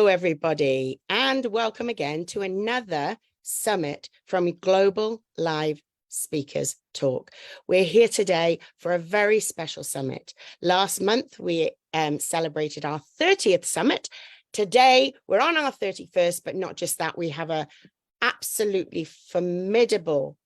Hello, everybody, and welcome again to another summit from Global Live Speakers Talk. We're here today for a very special summit. Last month, we celebrated our 30th summit. Today, we're on our 31st, but not just that, we have a absolutely formidable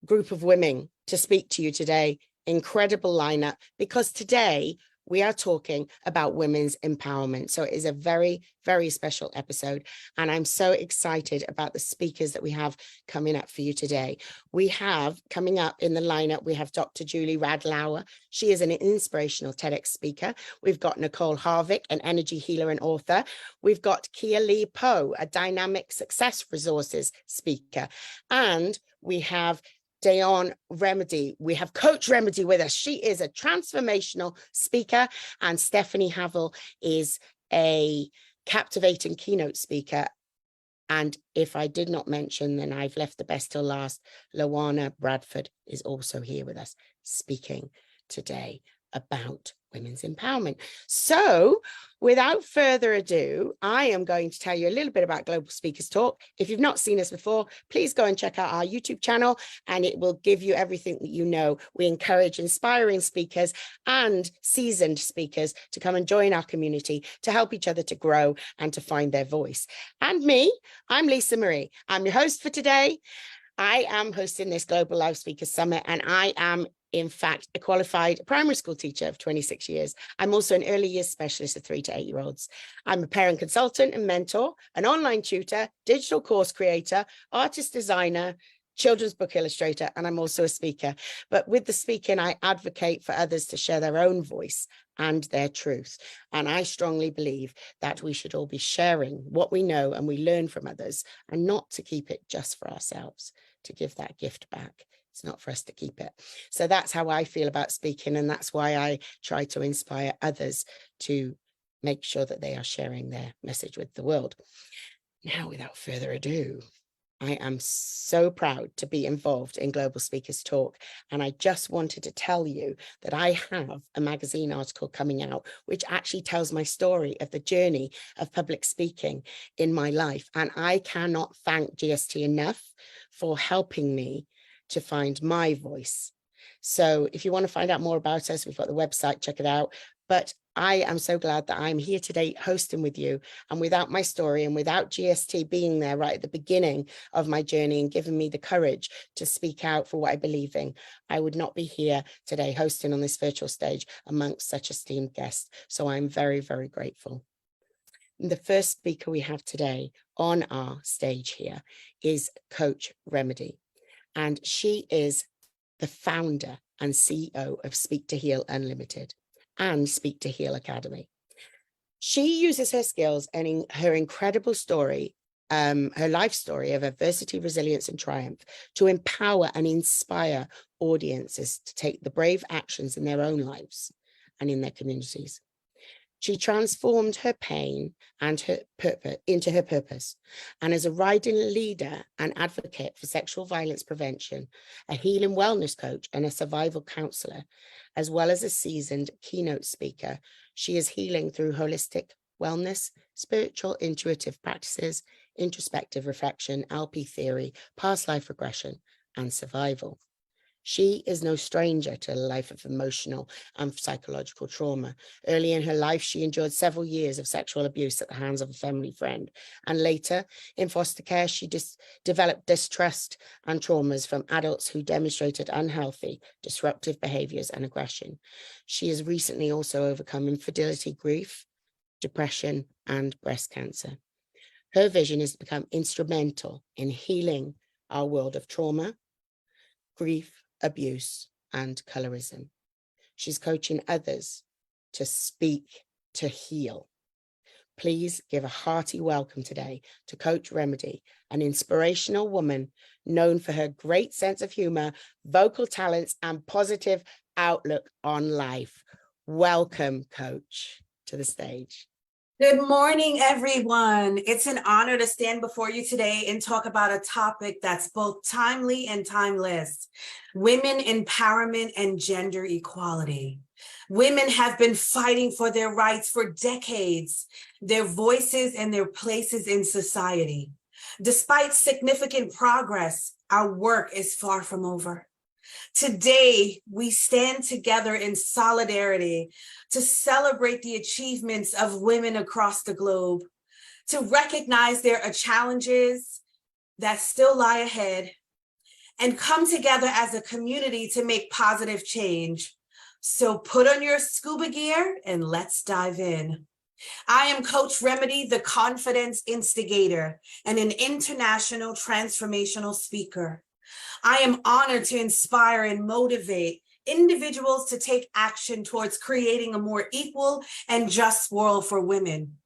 group of women to speak to you today. Incredible lineup, because today we are talking about women's empowerment. So it is a very, very special episode. And I'm so excited about the speakers that we have coming up for you today. We have coming up in the lineup, we have Dr. Julie Radlauer. She is an inspirational TEDx speaker. We've got Nicole Harvick, an energy healer and author. We've got Kia Lee Poe, a dynamic success resources speaker. And we have Daone Remmidy. We have Coach Remmidy with us. She is a transformational speaker, and Stefani Havel is a captivating keynote speaker. And if I did not mention, then I've left the best till last. Luana Bradford is also here with us speaking today about women's empowerment. So without further ado, I am going to tell you a little bit about Global Speakers Talk. If you've not seen us before, please go and check out our YouTube channel, and it will give you everything that you know. We encourage inspiring speakers and seasoned speakers to come and join our community to help each other to grow and to find their voice. And me, I'm Lisa Marie. I'm your host for today. I am hosting this Global Live Speakers Summit, and I am in fact a qualified primary school teacher of 26 years. I'm also an early years specialist of 3 to 8 year olds. I'm a parent consultant and mentor, an online tutor, digital course creator, artist designer, children's book illustrator, and I'm also a speaker. But with the speaking, I advocate for others to share their own voice and their truth. And I strongly believe that we should all be sharing what we know and we learn from others, and not to keep it just for ourselves, to give that gift back. It's not for us to keep it. So that's how I feel about speaking. And that's why I try to inspire others to make sure that they are sharing their message with the world. Now, without further ado, I am so proud to be involved in Global Speakers Talk. And I just wanted to tell you that I have a magazine article coming out, which actually tells my story of the journey of public speaking in my life. And I cannot thank GST enough for helping me to find my voice. So if you want to find out more about us, we've got the website, check it out. But I am so glad that I'm here today hosting with you. And without my story and without GST being there right at the beginning of my journey and giving me the courage to speak out for what I believe in, I would not be here today hosting on this virtual stage amongst such esteemed guests. So I'm very, very grateful. The first speaker we have today on our stage here is Coach Remmidy. And she is the founder and CEO of Speak to Heal Unlimited and Speak to Heal Academy. She uses her skills and her incredible story, her life story of adversity, resilience, and triumph to empower and inspire audiences to take the brave actions in their own lives and in their communities. She transformed her pain and her purpose into her purpose. And as a riding leader and advocate for sexual violence prevention, a healing wellness coach, and a survival counselor, as well as a seasoned keynote speaker, she is healing through holistic wellness, spiritual intuitive practices, introspective reflection, LP theory, past life regression, and survival. She is no stranger to a life of emotional and psychological trauma. Early in her life, she endured several years of sexual abuse at the hands of a family friend. And later, in foster care, she developed distrust and traumas from adults who demonstrated unhealthy, disruptive behaviors and aggression. She has recently also overcome infidelity, grief, depression, and breast cancer. Her vision is to become instrumental in healing our world of trauma, grief, abuse, and colorism. She's coaching others to speak to heal. Please give a hearty welcome today to Coach Remmidy, an inspirational woman known for her great sense of humor, vocal talents, and positive outlook on life. Welcome, Coach, to the stage. Good morning, everyone. It's an honor to stand before you today and talk about a topic that's both timely and timeless: women empowerment and gender equality. Women have been fighting for their rights for decades, their voices and their places in society. Despite significant progress, our work is far from over. Today, we stand together in solidarity to celebrate the achievements of women across the globe, to recognize their challenges that still lie ahead, and come together as a community to make positive change. So put on your scuba gear and let's dive in. I am Coach Remmidy, the confidence instigator and an international transformational speaker. I am honored to inspire and motivate individuals to take action towards creating a more equal and just world for women.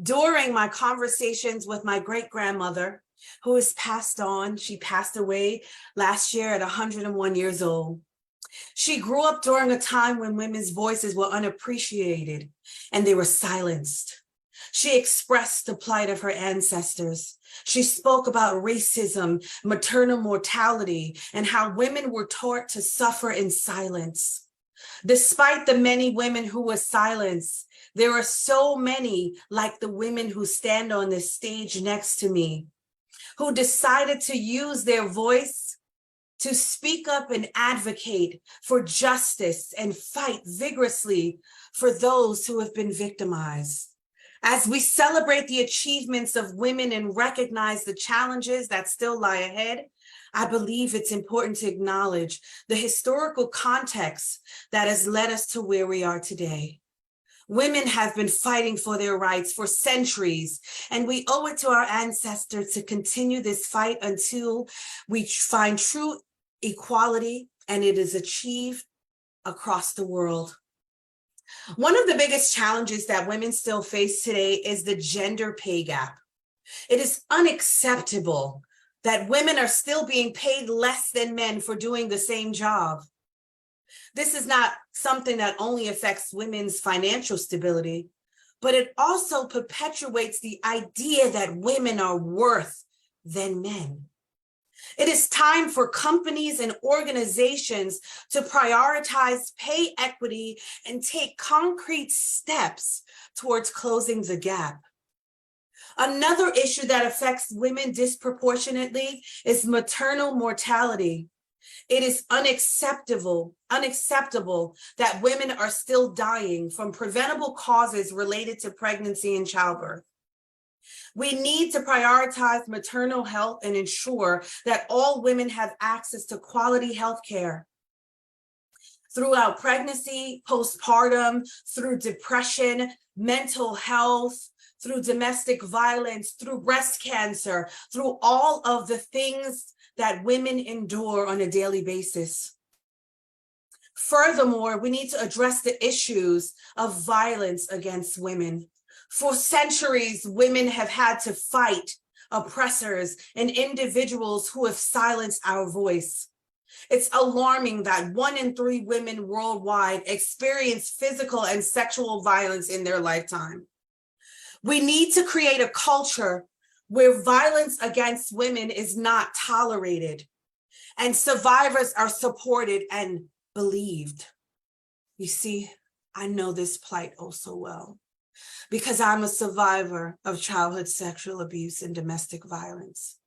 During my conversations with my great-grandmother, who has passed on, she passed away last year at 101 years old. She grew up during a time when women's voices were unappreciated and they were silenced. She expressed the plight of her ancestors. She spoke about racism, maternal mortality, and how women were taught to suffer in silence. Despite the many women who were silenced, there are so many, like the women who stand on this stage next to me, who decided to use their voice to speak up and advocate for justice and fight vigorously for those who have been victimized. As we celebrate the achievements of women and recognize the challenges that still lie ahead, I believe it's important to acknowledge the historical context that has led us to where we are today. Women have been fighting for their rights for centuries, and we owe it to our ancestors to continue this fight until we find true equality and it is achieved across the world. One of the biggest challenges that women still face today is the gender pay gap. It is unacceptable that women are still being paid less than men for doing the same job. This is not something that only affects women's financial stability, but it also perpetuates the idea that women are worse than men. It is time for companies and organizations to prioritize pay equity and take concrete steps towards closing the gap. Another issue that affects women disproportionately is maternal mortality. It is unacceptable that women are still dying from preventable causes related to pregnancy and childbirth. We need to prioritize maternal health and ensure that all women have access to quality health care. Throughout pregnancy, postpartum, through depression, mental health, through domestic violence, through breast cancer, through all of the things that women endure on a daily basis. Furthermore, we need to address the issues of violence against women. For centuries, women have had to fight oppressors and individuals who have silenced our voice. It's alarming that 1 in 3 women worldwide experience physical and sexual violence in their lifetime. We need to create a culture where violence against women is not tolerated and survivors are supported and believed. You see, I know this plight oh so well because I'm a survivor of childhood sexual abuse and domestic violence.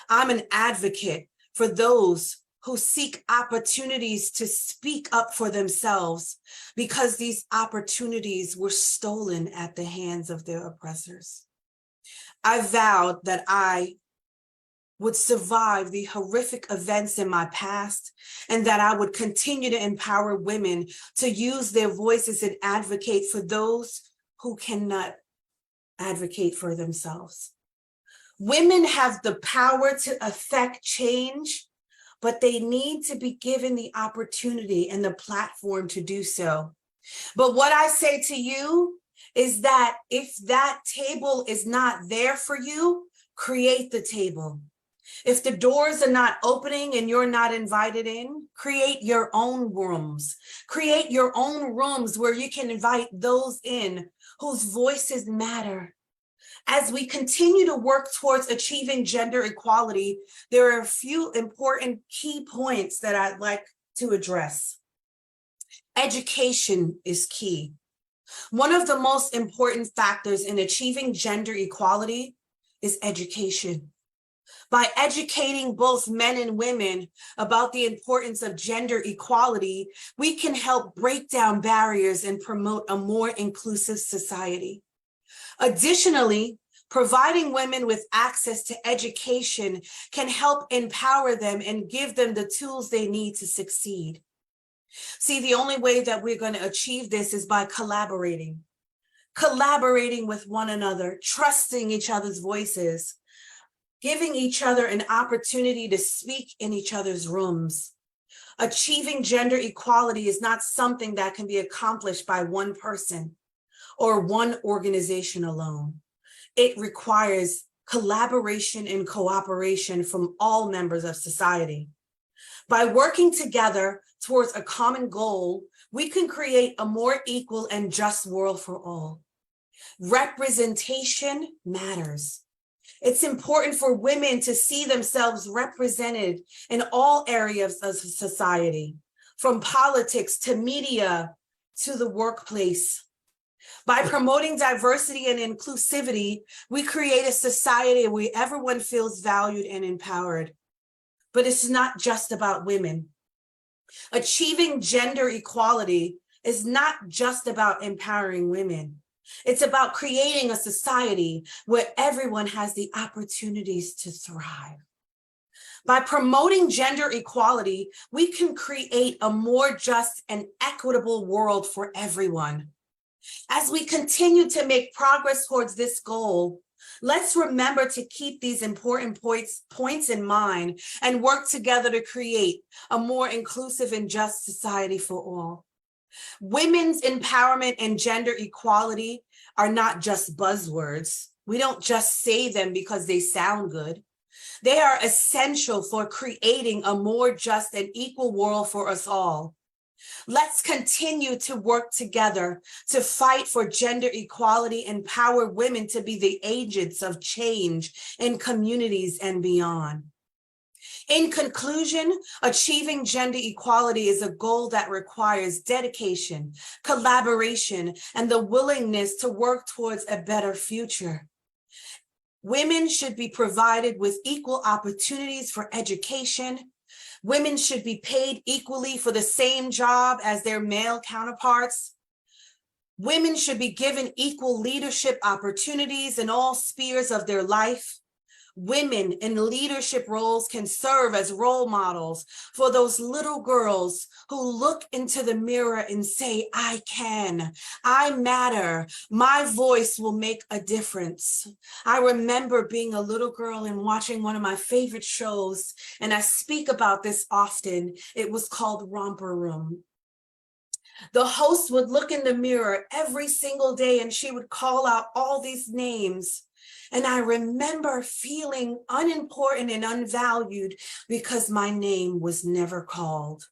I'm an advocate for those who seek opportunities to speak up for themselves because these opportunities were stolen at the hands of their oppressors. I vowed that I would survive the horrific events in my past and that I would continue to empower women to use their voices and advocate for those who cannot advocate for themselves. Women have the power to affect change, but they need to be given the opportunity and the platform to do so. But what I say to you is that if that table is not there for you, create the table. If the doors are not opening and you're not invited in, create your own rooms. Create your own rooms where you can invite those in whose voices matter. As we continue to work towards achieving gender equality, there are a few important key points that I'd like to address. Education is key. One of the most important factors in achieving gender equality is education. By educating both men and women about the importance of gender equality, we can help break down barriers and promote a more inclusive society. Additionally, providing women with access to education can help empower them and give them the tools they need to succeed. See, the only way that we're going to achieve this is by collaborating with one another, trusting each other's voices, giving each other an opportunity to speak in each other's rooms. Achieving gender equality is not something that can be accomplished by one person or one organization alone. It requires collaboration and cooperation from all members of society. By working together towards a common goal, we can create a more equal and just world for all. Representation matters. It's important for women to see themselves represented in all areas of society, from politics to media to the workplace. By promoting diversity and inclusivity, we create a society where everyone feels valued and empowered. But it's not just about women. Achieving gender equality is not just about empowering women. It's about creating a society where everyone has the opportunities to thrive. By promoting gender equality, we can create a more just and equitable world for everyone. As we continue to make progress towards this goal, let's remember to keep these important points in mind and work together to create a more inclusive and just society for all. Women's empowerment and gender equality are not just buzzwords. We don't just say them because they sound good. They are essential for creating a more just and equal world for us all. Let's continue to work together to fight for gender equality, empower women to be the agents of change in communities and beyond. In conclusion, achieving gender equality is a goal that requires dedication, collaboration, and the willingness to work towards a better future. Women should be provided with equal opportunities for education. Women should be paid equally for the same job as their male counterparts. Women should be given equal leadership opportunities in all spheres of their life. Women in leadership roles can serve as role models for those little girls who look into the mirror and say, I can, I matter, my voice will make a difference. I remember being a little girl and watching one of my favorite shows, and I speak about this often. It was called Romper Room. The host would look in the mirror every single day and she would call out all these names. And I remember feeling unimportant and unvalued because my name was never called.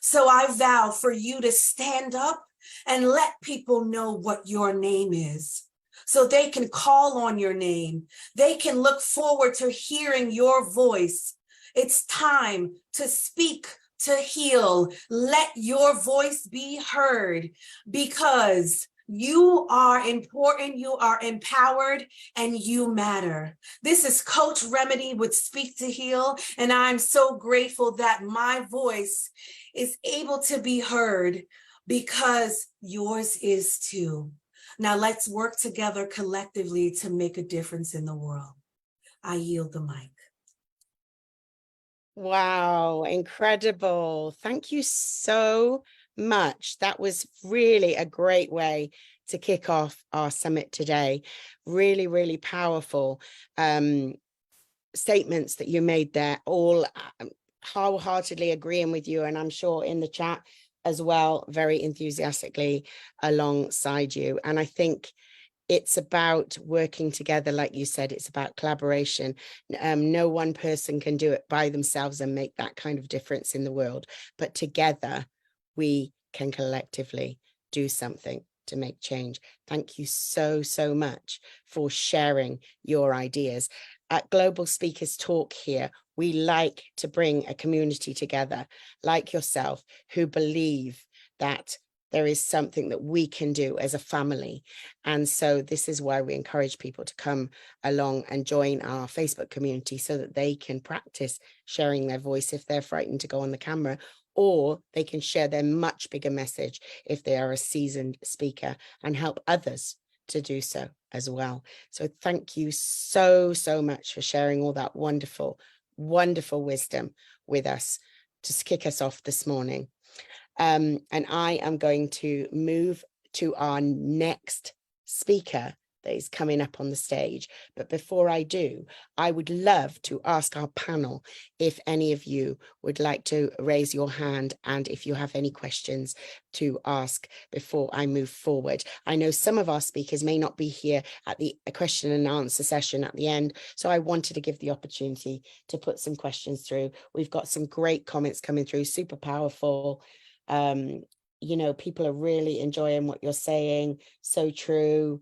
So I vow for you to stand up and let people know what your name is, so they can call on your name. They can look forward to hearing your voice. It's time to speak, to heal. Let your voice be heard, because you are important, you are empowered, and you matter. This is Coach Remmidy with Speak to Heal, and I'm so grateful that my voice is able to be heard, because yours is too. Now let's work together collectively to make a difference in the world. I yield the mic. Wow, incredible. Thank you so much. That was really a great way to kick off our summit today. Really, really powerful statements that you made there, all wholeheartedly agreeing with you, and I'm sure in the chat as well, very enthusiastically alongside you. And I think it's about working together, like you said. It's about collaboration. No one person can do it by themselves and make that kind of difference in the world, but together we can collectively do something to make change. Thank you so, so much for sharing your ideas. At Global Speakers Talk here, we like to bring a community together like yourself, who believe that there is something that we can do as a family. And so this is why we encourage people to come along and join our Facebook community so that they can practice sharing their voice if they're frightened to go on the camera, or they can share their much bigger message if they are a seasoned speaker, and help others to do so as well. So thank you so, so much for sharing all that wonderful, wonderful wisdom with us to kick us off this morning. And I am going to move to our next speaker that is coming up on the stage. But before I do, I would love to ask our panel if any of you would like to raise your hand, and if you have any questions to ask before I move forward. I know some of our speakers may not be here at the question and answer session at the end, so I wanted to give the opportunity to put some questions through. We've got some great comments coming through, super powerful. You know, people are really enjoying what you're saying. So true.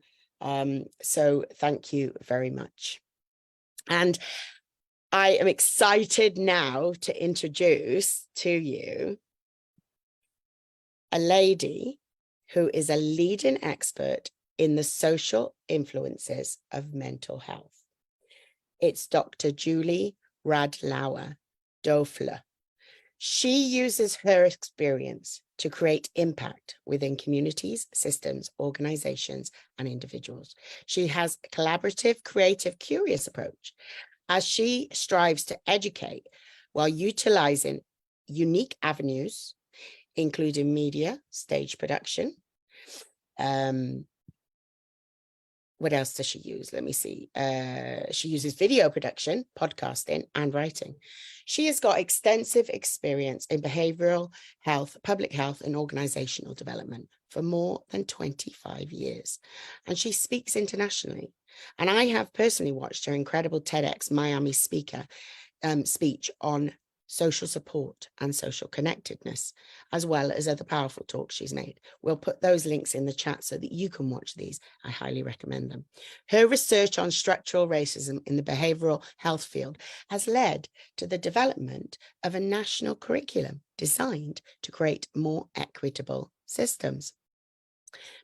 So thank you very much. And I am excited now to introduce to you a lady who is a leading expert in the social influences of mental health. It's Dr. Julie Radlauer, Doerfler. She uses her experience to create impact within communities, systems, organizations, and individuals. She has a collaborative, creative, curious approach as she strives to educate while utilizing unique avenues, including media, stage production. What else does she use? Let me see. She uses video production, podcasting, and writing. She has got extensive experience in behavioral health, public health, and organizational development for more than 25 years. And she speaks internationally. And I have personally watched her incredible TEDx Miami speech on social support and social connectedness, as well as other powerful talks she's made. We'll put those links in the chat so that you can watch these. I highly recommend them. Her research on structural racism in the behavioral health field has led to the development of a national curriculum designed to create more equitable systems.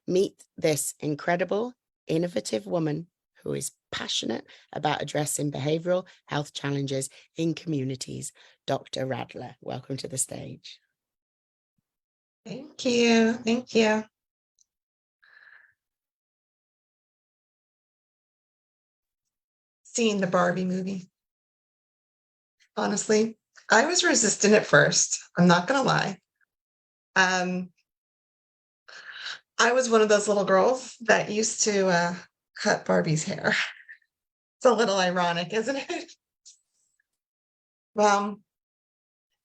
Meet this incredible, innovative woman who is passionate about addressing behavioral health challenges in communities, Dr. Radler. Welcome to the stage. Thank you. Thank you. Seeing the Barbie movie. Honestly, I was resistant at first. I'm not going to lie. I was one of those little girls that used to cut Barbie's hair. It's a little ironic, isn't it? Well,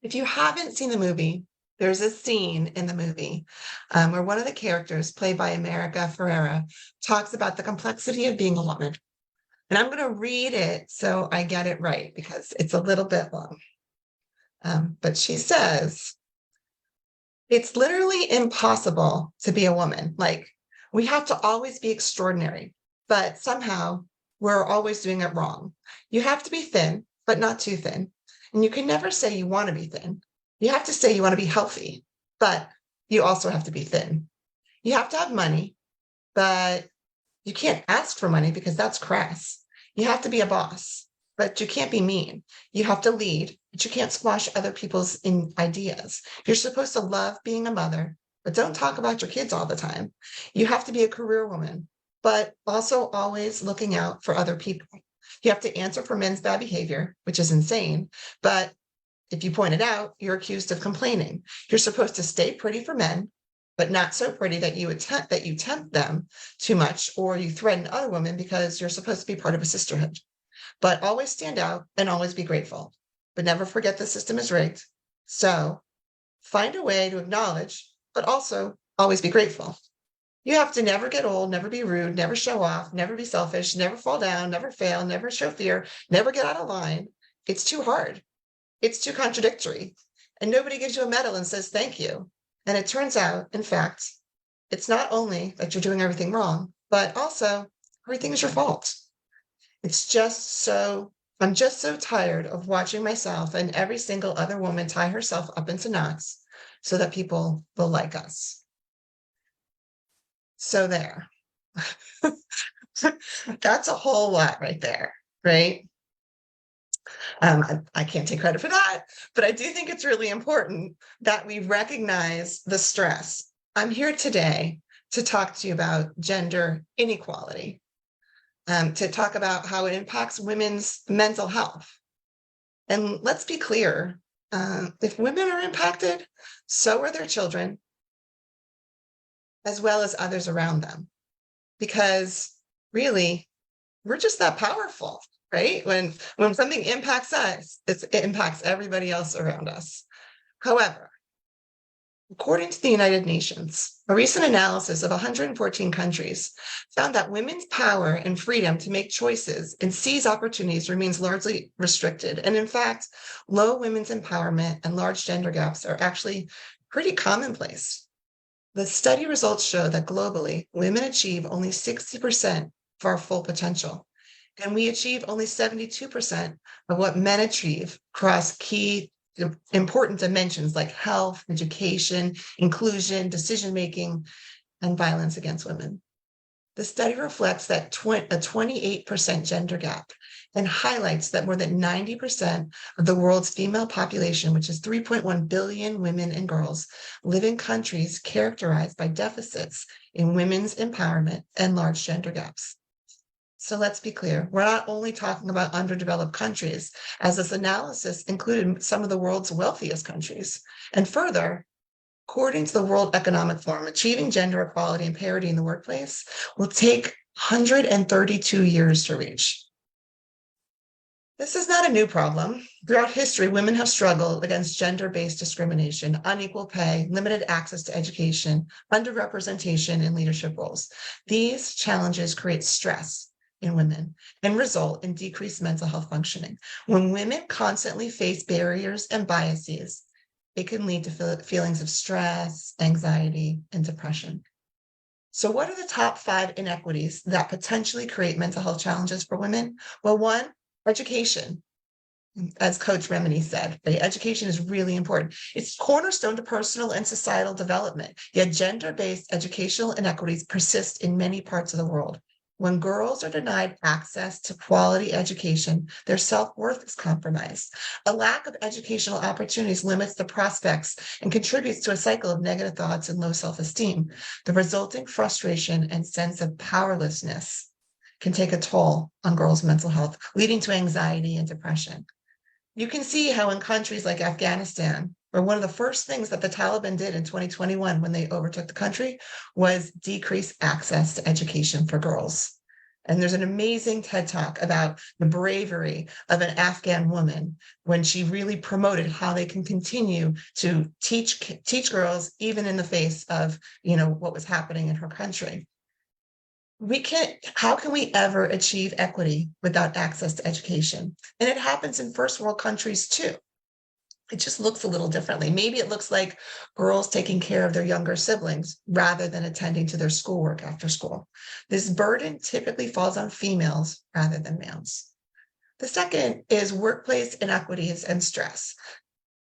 if you haven't seen the movie, there's a scene in the movie where one of the characters, played by America Ferrera, talks about the complexity of being a woman. And I'm going to read it so I get it right because it's a little bit long. But she says, it's literally impossible to be a woman. Like, we have to always be extraordinary, but somehow we're always doing it wrong. You have to be thin, but not too thin. And you can never say you want to be thin. You have to say you want to be healthy, but you also have to be thin. You have to have money, but you can't ask for money because that's crass. You have to be a boss, but you can't be mean. You have to lead, but you can't squash other people's ideas. You're supposed to love being a mother, but don't talk about your kids all the time. You have to be a career woman, but also always looking out for other people. You have to answer for men's bad behavior, which is insane. But if you point it out, you're accused of complaining. You're supposed to stay pretty for men, but not so pretty that you tempt them too much, or you threaten other women because you're supposed to be part of a sisterhood. But always stand out and always be grateful. But never forget the system is rigged. So find a way to acknowledge, but also always be grateful. You have to never get old, never be rude, never show off, never be selfish, never fall down, never fail, never show fear, never get out of line. It's too hard. It's too contradictory. And nobody gives you a medal and says thank you. And it turns out, in fact, it's not only that you're doing everything wrong, but also everything is your fault. I'm just so tired of watching myself and every single other woman tie herself up into knots so that people will like us. So there. That's a whole lot right there, right? I can't take credit for that, but I do think it's really important that we recognize the stress. I'm here today to talk to you about gender inequality, to talk about how it impacts women's mental health. And let's be clear, if women are impacted, so are their children, as well as others around them. Because really, we're just that powerful, right? When something impacts us, it impacts everybody else around us. However, according to the United Nations, a recent analysis of 114 countries found that women's power and freedom to make choices and seize opportunities remains largely restricted. And in fact, low women's empowerment and large gender gaps are actually pretty commonplace. The study results show that globally, women achieve only 60% of our full potential, and we achieve only 72% of what men achieve across key important dimensions like health, education, inclusion, decision-making, and violence against women. The study reflects that a 28% gender gap and highlights that more than 90% of the world's female population, which is 3.1 billion women and girls, live in countries characterized by deficits in women's empowerment and large gender gaps. So let's be clear, we're not only talking about underdeveloped countries, as this analysis included some of the world's wealthiest countries. And further, according to the World Economic Forum, achieving gender equality and parity in the workplace will take 132 years to reach. This is not a new problem. Throughout history, women have struggled against gender-based discrimination, unequal pay, limited access to education, underrepresentation in leadership roles. These challenges create stress in women and result in decreased mental health functioning. When women constantly face barriers and biases, it can lead to feelings of stress, anxiety, and depression. So what are the top 5 inequities that potentially create mental health challenges for women? Well, 1, education. As Coach Remmidy said, education is really important. It's cornerstone to personal and societal development, yet gender-based educational inequities persist in many parts of the world. When girls are denied access to quality education, their self-worth is compromised. A lack of educational opportunities limits the prospects and contributes to a cycle of negative thoughts and low self-esteem. The resulting frustration and sense of powerlessness can take a toll on girls' mental health, leading to anxiety and depression. You can see how in countries like Afghanistan, where one of the first things that the Taliban did in 2021 when they overtook the country was decrease access to education for girls. And there's an amazing TED Talk about the bravery of an Afghan woman when she really promoted how they can continue to teach girls even in the face of, what was happening in her country. How can we ever achieve equity without access to education? And it happens in first world countries too. It just looks a little differently. Maybe it looks like girls taking care of their younger siblings rather than attending to their schoolwork after school. This burden typically falls on females rather than males. The second is workplace inequities and stress.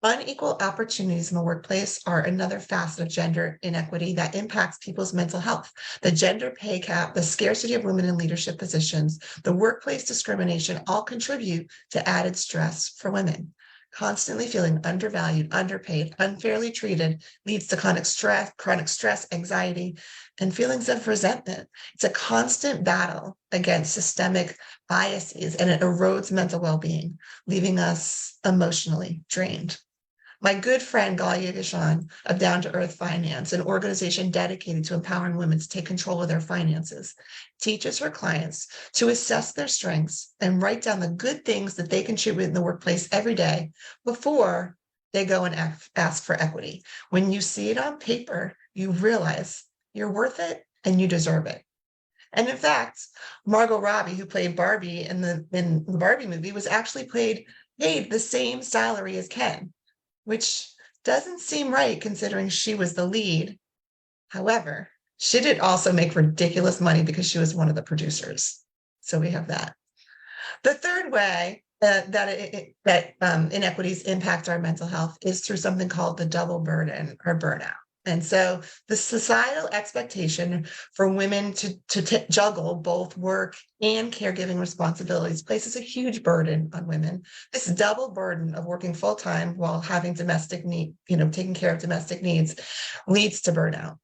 Unequal opportunities in the workplace are another facet of gender inequity that impacts people's mental health. The gender pay gap, the scarcity of women in leadership positions, the workplace discrimination all contribute to added stress for women. Constantly feeling undervalued, underpaid, unfairly treated leads to chronic stress, anxiety, and feelings of resentment. It's a constant battle against systemic biases, and it erodes mental well-being, leaving us emotionally drained. My good friend, Galia Gishan of Down to Earth Finance, an organization dedicated to empowering women to take control of their finances, teaches her clients to assess their strengths and write down the good things that they contribute in the workplace every day before they go and ask for equity. When you see it on paper, you realize you're worth it and you deserve it. And in fact, Margot Robbie, who played Barbie in the Barbie movie, was actually paid the same salary as Ken, which doesn't seem right considering she was the lead. However, she did also make ridiculous money because she was one of the producers. So we have that. The third way that inequities impact our mental health is through something called the double burden or burnout. And so the societal expectation for women to juggle both work and caregiving responsibilities places a huge burden on women. This double burden of working full time while having domestic need, taking care of domestic needs leads to burnout.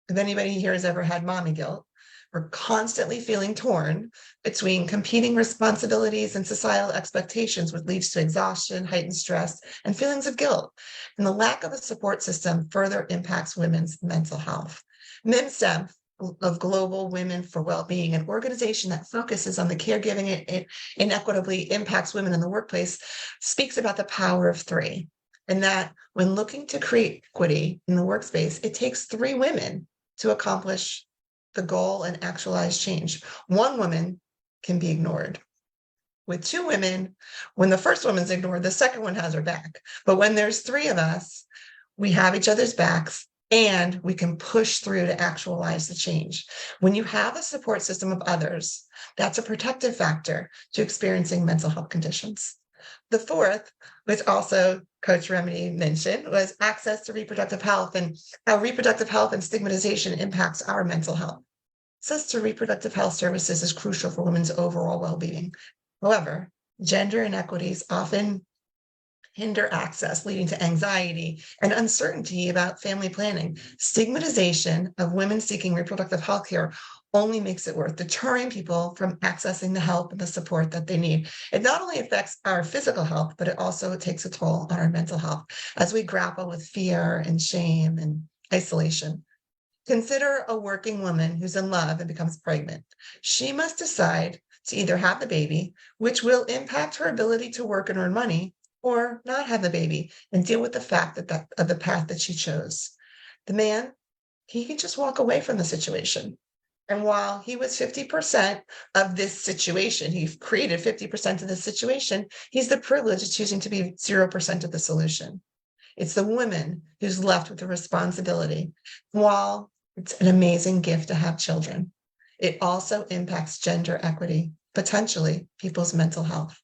If anybody here has ever had mommy guilt, we're constantly feeling torn between competing responsibilities and societal expectations, which leads to exhaustion, heightened stress, and feelings of guilt. And the lack of a support system further impacts women's mental health. MIMSTEM of Global Women for Wellbeing, an organization that focuses on the caregiving it inequitably impacts women in the workplace, speaks about the power of three. And that when looking to create equity in the workspace, it takes three women to accomplish the goal and actualize change. One woman can be ignored. With two women, when the first woman's ignored, the second one has her back. But when there's three of us, we have each other's backs and we can push through to actualize the change. When you have a support system of others, that's a protective factor to experiencing mental health conditions. The fourth, which also Coach Remmidy mentioned, was access to reproductive health and how reproductive health and stigmatization impacts our mental health. Access to reproductive health services is crucial for women's overall well-being. However, gender inequities often hinder access, leading to anxiety and uncertainty about family planning. Stigmatization of women seeking reproductive health care only makes it worse, deterring people from accessing the help and the support that they need. It not only affects our physical health, but it also takes a toll on our mental health as we grapple with fear and shame and isolation. Consider a working woman who's in love and becomes pregnant. She must decide to either have the baby, which will impact her ability to work and earn money, or not have the baby and deal with the fact of the path that she chose. The man, he can just walk away from the situation. And while he was 50% of this situation, he created 50% of the situation, he's the privilege of choosing to be 0% of the solution. It's the woman who's left with the responsibility. While it's an amazing gift to have children, it also impacts gender equity, potentially people's mental health.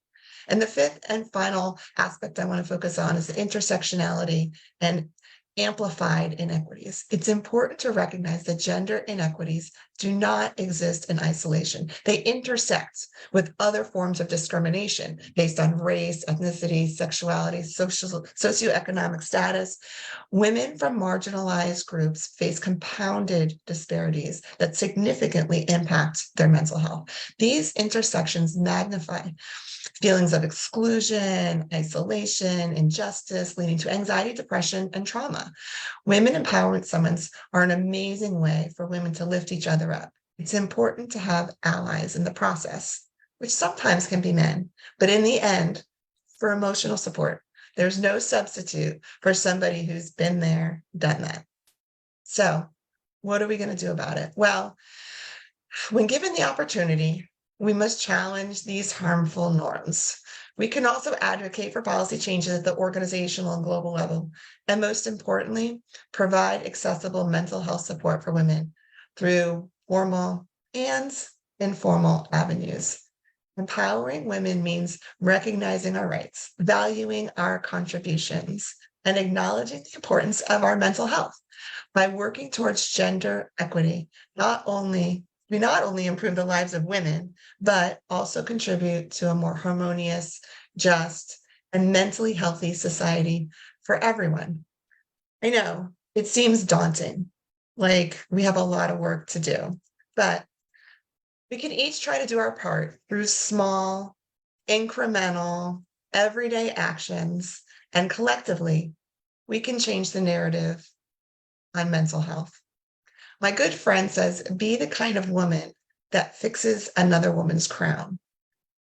And the fifth and final aspect I want to focus on is the intersectionality and amplified inequities. It's important to recognize that gender inequities do not exist in isolation. They intersect with other forms of discrimination based on race, ethnicity, sexuality, socioeconomic status. Women from marginalized groups face compounded disparities that significantly impact their mental health. These intersections magnify feelings of exclusion, isolation, injustice, leading to anxiety, depression, and trauma. Women empowerment summits are an amazing way for women to lift each other up. It's important to have allies in the process, which sometimes can be men, but in the end, for emotional support, there's no substitute for somebody who's been there, done that. So, what are we going to do about it? Well, when given the opportunity, we must challenge these harmful norms. We can also advocate for policy changes at the organizational and global level, and most importantly, provide accessible mental health support for women through formal and informal avenues. Empowering women means recognizing our rights, valuing our contributions, and acknowledging the importance of our mental health. By working towards gender equity, we not only improve the lives of women, but also contribute to a more harmonious, just, and mentally healthy society for everyone. I know it seems daunting, like we have a lot of work to do, but we can each try to do our part through small, incremental, everyday actions, and collectively, we can change the narrative on mental health. My good friend says, be the kind of woman that fixes another woman's crown.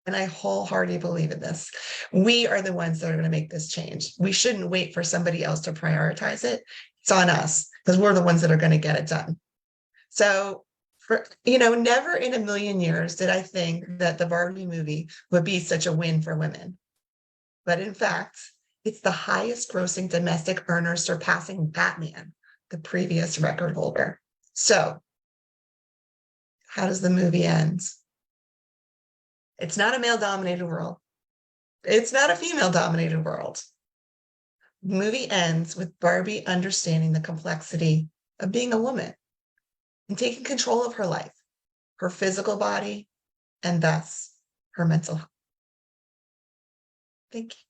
And I wholeheartedly believe in this. We are the ones that are going to make this change. We shouldn't wait for somebody else to prioritize it. It's on us because we're the ones that are going to get it done. So, never in a million years did I think that the Barbie movie would be such a win for women. But in fact, it's the highest grossing domestic earner, surpassing Batman, the previous record holder. So, how does the movie end? It's not a male-dominated world. It's not a female-dominated world. The movie ends with Barbie understanding the complexity of being a woman and taking control of her life, her physical body, and thus her mental health. Thank you.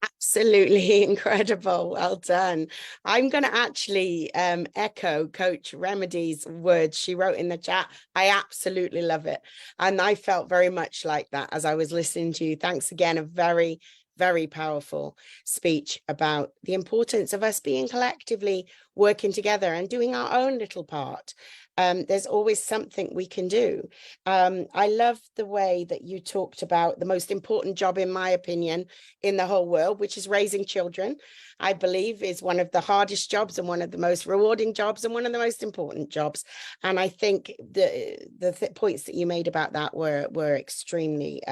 Absolutely incredible. Well done. I'm going to actually echo Coach Remmidy's words she wrote in the chat. I absolutely love it. And I felt very much like that as I was listening to you. Thanks again. A very, very powerful speech about the importance of us being collectively working together and doing our own little part. There's always something we can do. I love the way that you talked about the most important job, in my opinion, in the whole world, which is raising children. I believe is one of the hardest jobs and one of the most rewarding jobs and one of the most important jobs. And I think the points that you made about that were extremely,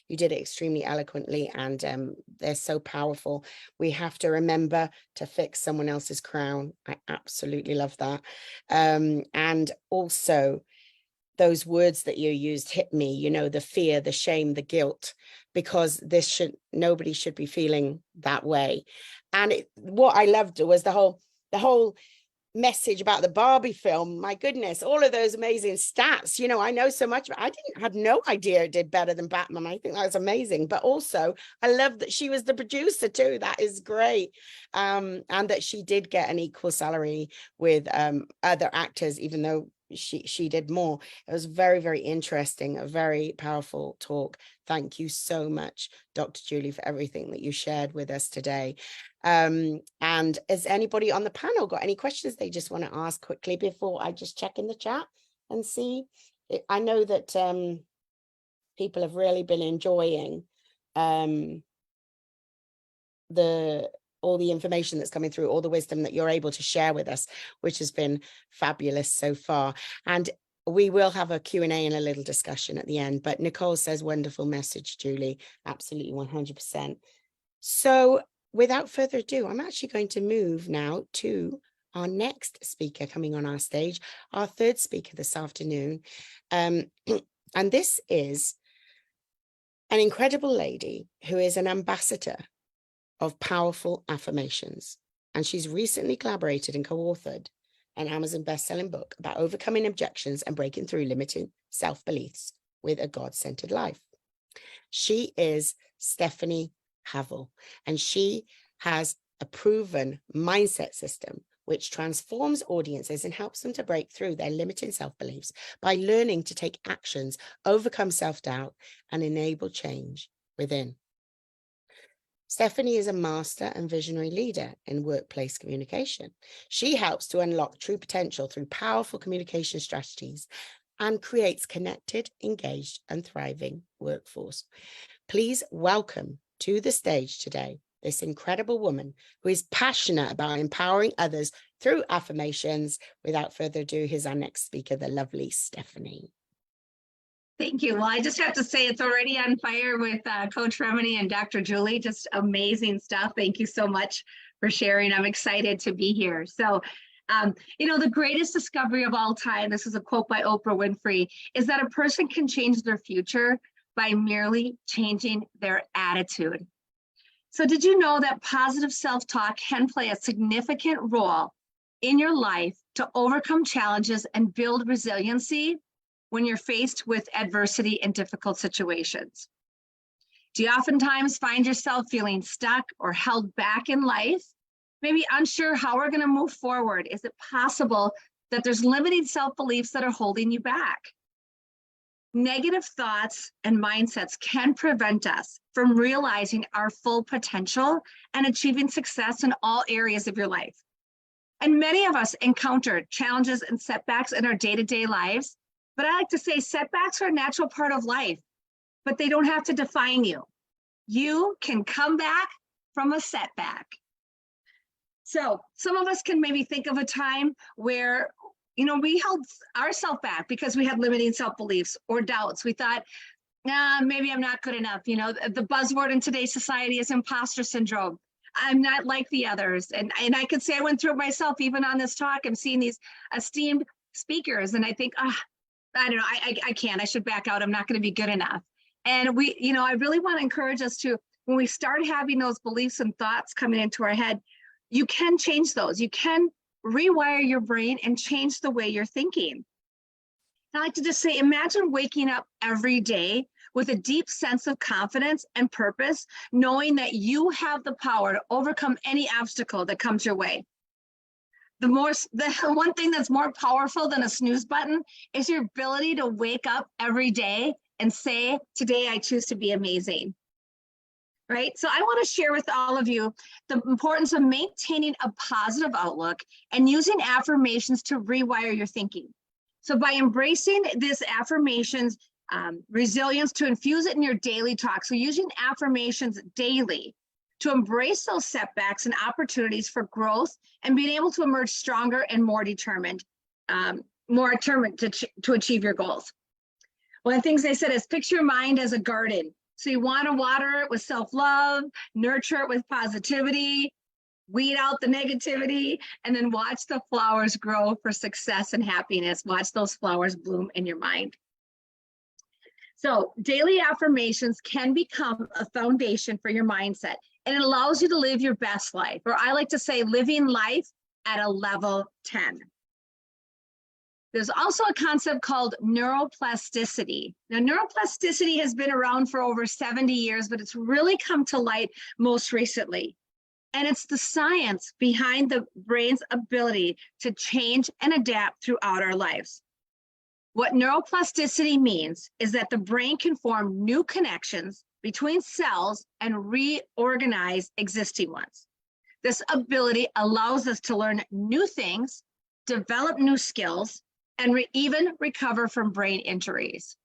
you did it extremely eloquently, and they're so powerful. We have to remember to fix someone else's crown. I absolutely love that. And also those words that you used hit me, you know, the fear, the shame, the guilt, because nobody should be feeling that way. And what I loved was the whole message about the Barbie film. My goodness, all of those amazing stats. You know, I know so much, but I had no idea it did better than Batman. I think that was amazing. But also, I love that she was the producer too. That is great. And that she did get an equal salary with other actors, even though she did more. It was very, very interesting, a very powerful talk. Thank you so much, Dr. Julie, for everything that you shared with us today. And has anybody on the panel got any questions they just want to ask quickly before I just check in the chat and see? I know that people have really been enjoying all the information that's coming through, all the wisdom that you're able to share with us, which has been fabulous so far. And we will have a Q&A and a little discussion at the end. But Nicole says, wonderful message, Julie. Absolutely, 100%. So without further ado, I'm actually going to move now to our next speaker coming on our stage, our third speaker this afternoon. And this is an incredible lady who is an ambassador of powerful affirmations. And she's recently collaborated and co-authored an Amazon best-selling book about overcoming objections and breaking through limiting self-beliefs with a God-centered life. She is Stefani Havel, and she has a proven mindset system which transforms audiences and helps them to break through their limiting self-beliefs by learning to take actions, overcome self-doubt, and enable change within. Stefani is a master and visionary leader in workplace communication. She helps to unlock true potential through powerful communication strategies and creates connected, engaged, and thriving workforce. Please welcome to the stage today this incredible woman who is passionate about empowering others through affirmations. Without further ado, here's our next speaker, the lovely Stefani. Thank you. Well, I just have to say it's already on fire with Coach Remmidy and Dr. Julie. Just amazing stuff. Thank you so much for sharing. I'm excited to be here. So, you know, the greatest discovery of all time, this is a quote by Oprah Winfrey, is that a person can change their future by merely changing their attitude. So did you know that positive self-talk can play a significant role in your life to overcome challenges and build resiliency when you're faced with adversity and difficult situations? Do you oftentimes find yourself feeling stuck or held back in life? Maybe unsure how we're going to move forward. Is it possible that there's limiting self-beliefs that are holding you back? Negative thoughts and mindsets can prevent us from realizing our full potential and achieving success in all areas of your life. And many of us encounter challenges and setbacks in our day-to-day lives. But I like to say setbacks are a natural part of life, but they don't have to define you. You can come back from a setback. So some of us can maybe think of a time where, you know, we held ourselves back because we had limiting self-beliefs or doubts. We thought, nah, maybe I'm not good enough. You know, the buzzword in today's society is imposter syndrome. I'm not like the others. And I could say I went through it myself, even on this talk. I'm seeing these esteemed speakers and I think, I don't know, I can't, I should back out. I'm not going to be good enough. And I really want to encourage us to, when we start having those beliefs and thoughts coming into our head, you can change those. You can rewire your brain and change the way you're thinking. I like to just say, imagine waking up every day with a deep sense of confidence and purpose, knowing that you have the power to overcome any obstacle that comes your way. The one thing that's more powerful than a snooze button is your ability to wake up every day and say, today I choose to be amazing. Right? So I want to share with all of you the importance of maintaining a positive outlook and using affirmations to rewire your thinking. So by embracing this affirmations, resilience, to infuse it in your daily talk. So using affirmations daily to embrace those setbacks and opportunities for growth and being able to emerge stronger and more determined to achieve your goals. One of the things they said is picture your mind as a garden. So you want to water it with self-love, nurture it with positivity, weed out the negativity, and then watch the flowers grow for success and happiness. Watch those flowers bloom in your mind. So daily affirmations can become a foundation for your mindset, and it allows you to live your best life, or I like to say living life at a level 10. There's also a concept called neuroplasticity. Now, neuroplasticity has been around for over 70 years, but it's really come to light most recently. And it's the science behind the brain's ability to change and adapt throughout our lives. What neuroplasticity means is that the brain can form new connections between cells and reorganize existing ones. This ability allows us to learn new things, develop new skills, and even recover from brain injuries.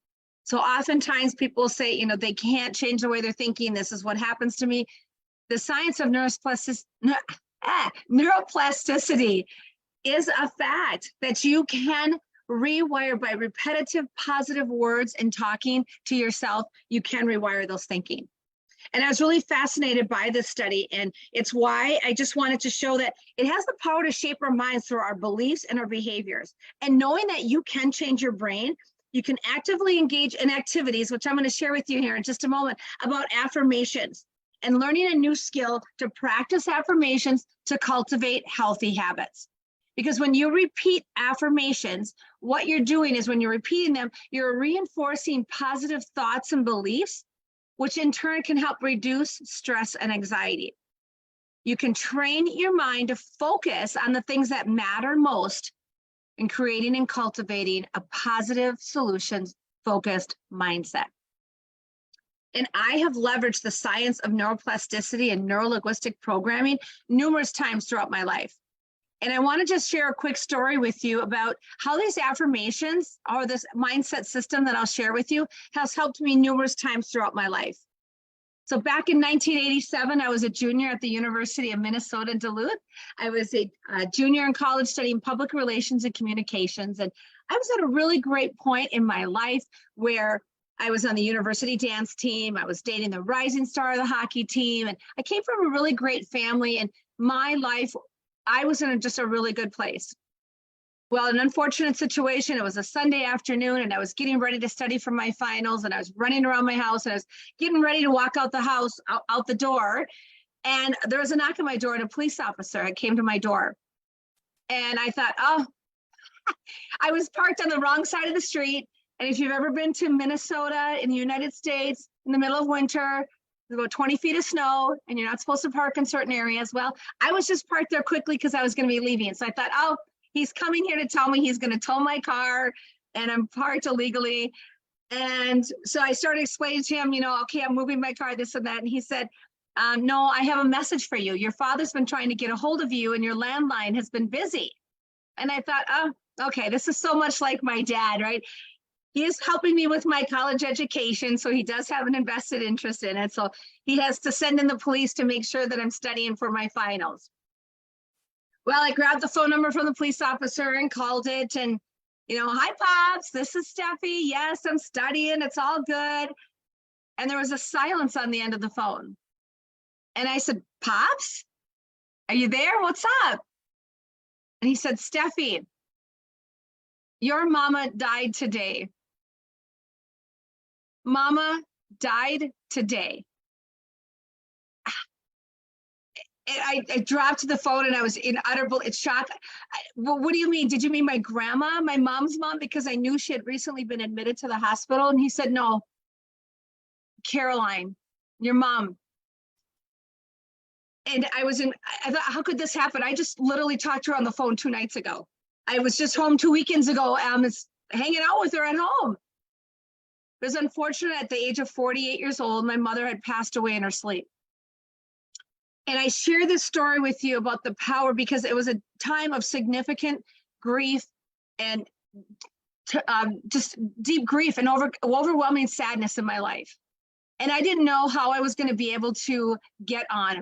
So oftentimes people say, they can't change the way they're thinking. This is what happens to me. The science of neuroplasticity is a fact that you can rewire by repetitive positive words and talking to yourself. You can rewire those thinking. And I was really fascinated by this study, and it's why I just wanted to show that it has the power to shape our minds through our beliefs and our behaviors. And knowing that you can change your brain, you can actively engage in activities, which I'm going to share with you here in just a moment, about affirmations and learning a new skill to practice affirmations to cultivate healthy habits. Because when you repeat affirmations, what you're doing is when you're repeating them, you're reinforcing positive thoughts and beliefs, which in turn can help reduce stress and anxiety. You can train your mind to focus on the things that matter most in creating and cultivating a positive solutions-focused mindset. And I have leveraged the science of neuroplasticity and neuro-linguistic programming numerous times throughout my life. And I want to just share a quick story with you about how these affirmations or this mindset system that I'll share with you has helped me numerous times throughout my life. So back in 1987, I was a junior at the University of Minnesota, Duluth. I was a junior in college studying public relations and communications. And I was at a really great point in my life where I was on the university dance team. I was dating the rising star of the hockey team. And I came from a really great family, and my life, I was in just a really good place. Well, an unfortunate situation, it was a Sunday afternoon and I was getting ready to study for my finals, and I was running around my house and I was getting ready to walk out the house, out the door. And there was a knock on my door and a police officer came to my door. And I thought, oh, I was parked on the wrong side of the street. And if you've ever been to Minnesota in the United States in the middle of winter, there's about 20 feet of snow and you're not supposed to park in certain areas. Well, I was just parked there quickly because I was going to be leaving. So I thought, oh, he's coming here to tell me he's going to tow my car and I'm parked illegally. And so I started explaining to him, okay, I'm moving my car, this and that. And he said, no, I have a message for you. Your father's been trying to get a hold of you and your landline has been busy. And I thought, oh, okay, this is so much like my dad, right? He is helping me with my college education, so he does have an invested interest in it. So he has to send in the police to make sure that I'm studying for my finals. Well, I grabbed the phone number from the police officer and called it. And, hi, Pops, this is Steffi. Yes, I'm studying. It's all good. And there was a silence on the end of the phone. And I said, Pops, are you there? What's up? And he said, Steffi, your mama died today. Mama died today. I dropped the phone and I was in utter shock. What do you mean? Did you mean my grandma, my mom's mom? Because I knew she had recently been admitted to the hospital. And he said, no, Caroline, your mom. And I thought, how could this happen? I just literally talked to her on the phone 2 nights ago. I was just home 2 weekends ago. I was hanging out with her at home. It was unfortunate at the age of 48 years old, my mother had passed away in her sleep. And I share this story with you about the power because it was a time of significant grief and just deep grief and overwhelming sadness in my life. And I didn't know how I was going to be able to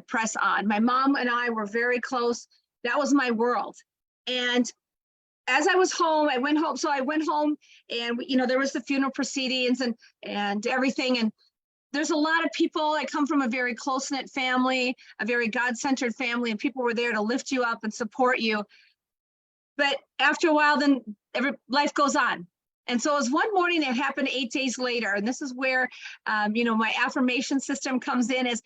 press on. My mom and I were very close. That was my world. And as I was home, I went home. So I went home and, there was the funeral proceedings and everything. And there's a lot of people. I come from a very close-knit family, a very God-centered family, and people were there to lift you up and support you. But after a while, then life goes on. And so it was one morning, it happened 8 days later. And this is where, my affirmation system comes in. As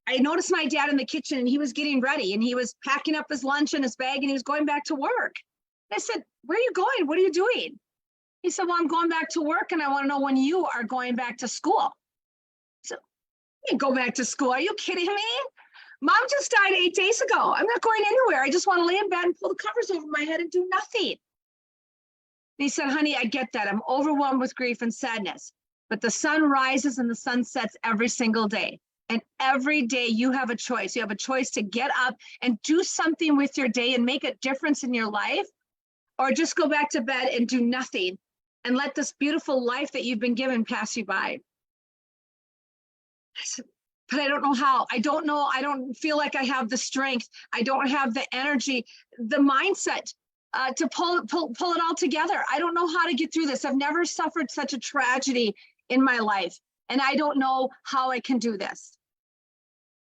I noticed my dad in the kitchen and he was getting ready and he was packing up his lunch in his bag and he was going back to work. I said, where are you going? What are you doing? He said, well, I'm going back to work and I want to know when you are going back to school. So, you go back to school. Are you kidding me? Mom just died 8 days ago. I'm not going anywhere. I just want to lay in bed and pull the covers over my head and do nothing. And he said, honey, I get that. I'm overwhelmed with grief and sadness, but the sun rises and the sun sets every single day. And every day you have a choice. You have a choice to get up and do something with your day and make a difference in your life, or just go back to bed and do nothing and let this beautiful life that you've been given pass you by. I said, but I don't know how. I don't know. I don't feel like I have the strength. I don't have the energy, the mindset to pull it all together. I don't know how to get through this. I've never suffered such a tragedy in my life, and I don't know how I can do this.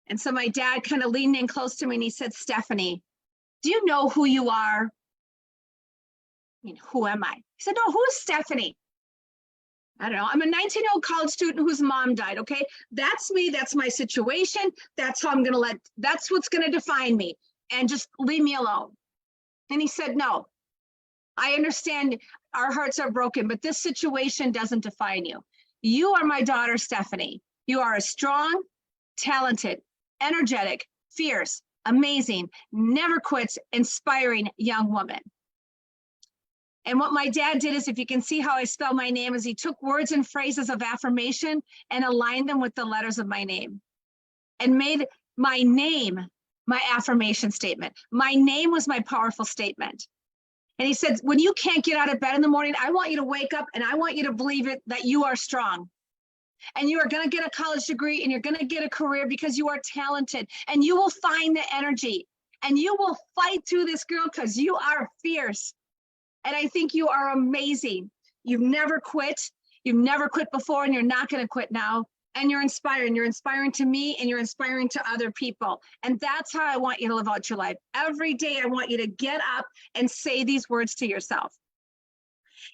And so my dad kind of leaned in close to me and he said, Stefani, do you know who you are? I mean, who am I? He said, no, who is Stefani? I don't know. I'm a 19-year-old college student whose mom died. Okay. That's me. That's my situation. That's how I'm going to that's what's going to define me, and just leave me alone. And he said, no, I understand our hearts are broken, but this situation doesn't define you. You are my daughter, Stefani. You are a strong, talented, energetic, fierce, amazing, never quits, inspiring young woman. And what my dad did is, if you can see how I spell my name, is he took words and phrases of affirmation and aligned them with the letters of my name and made my name my affirmation statement. My name was my powerful statement. And he said, when you can't get out of bed in the morning, I want you to wake up and I want you to believe it, that you are strong. And you are going to get a college degree and you're going to get a career because you are talented, and you will find the energy and you will fight through this, girl, because you are fierce. And I think you are amazing. You've never quit. You've never quit before, and you're not going to quit now. And you're inspiring. You're inspiring to me, and you're inspiring to other people. And that's how I want you to live out your life. Every day, I want you to get up and say these words to yourself.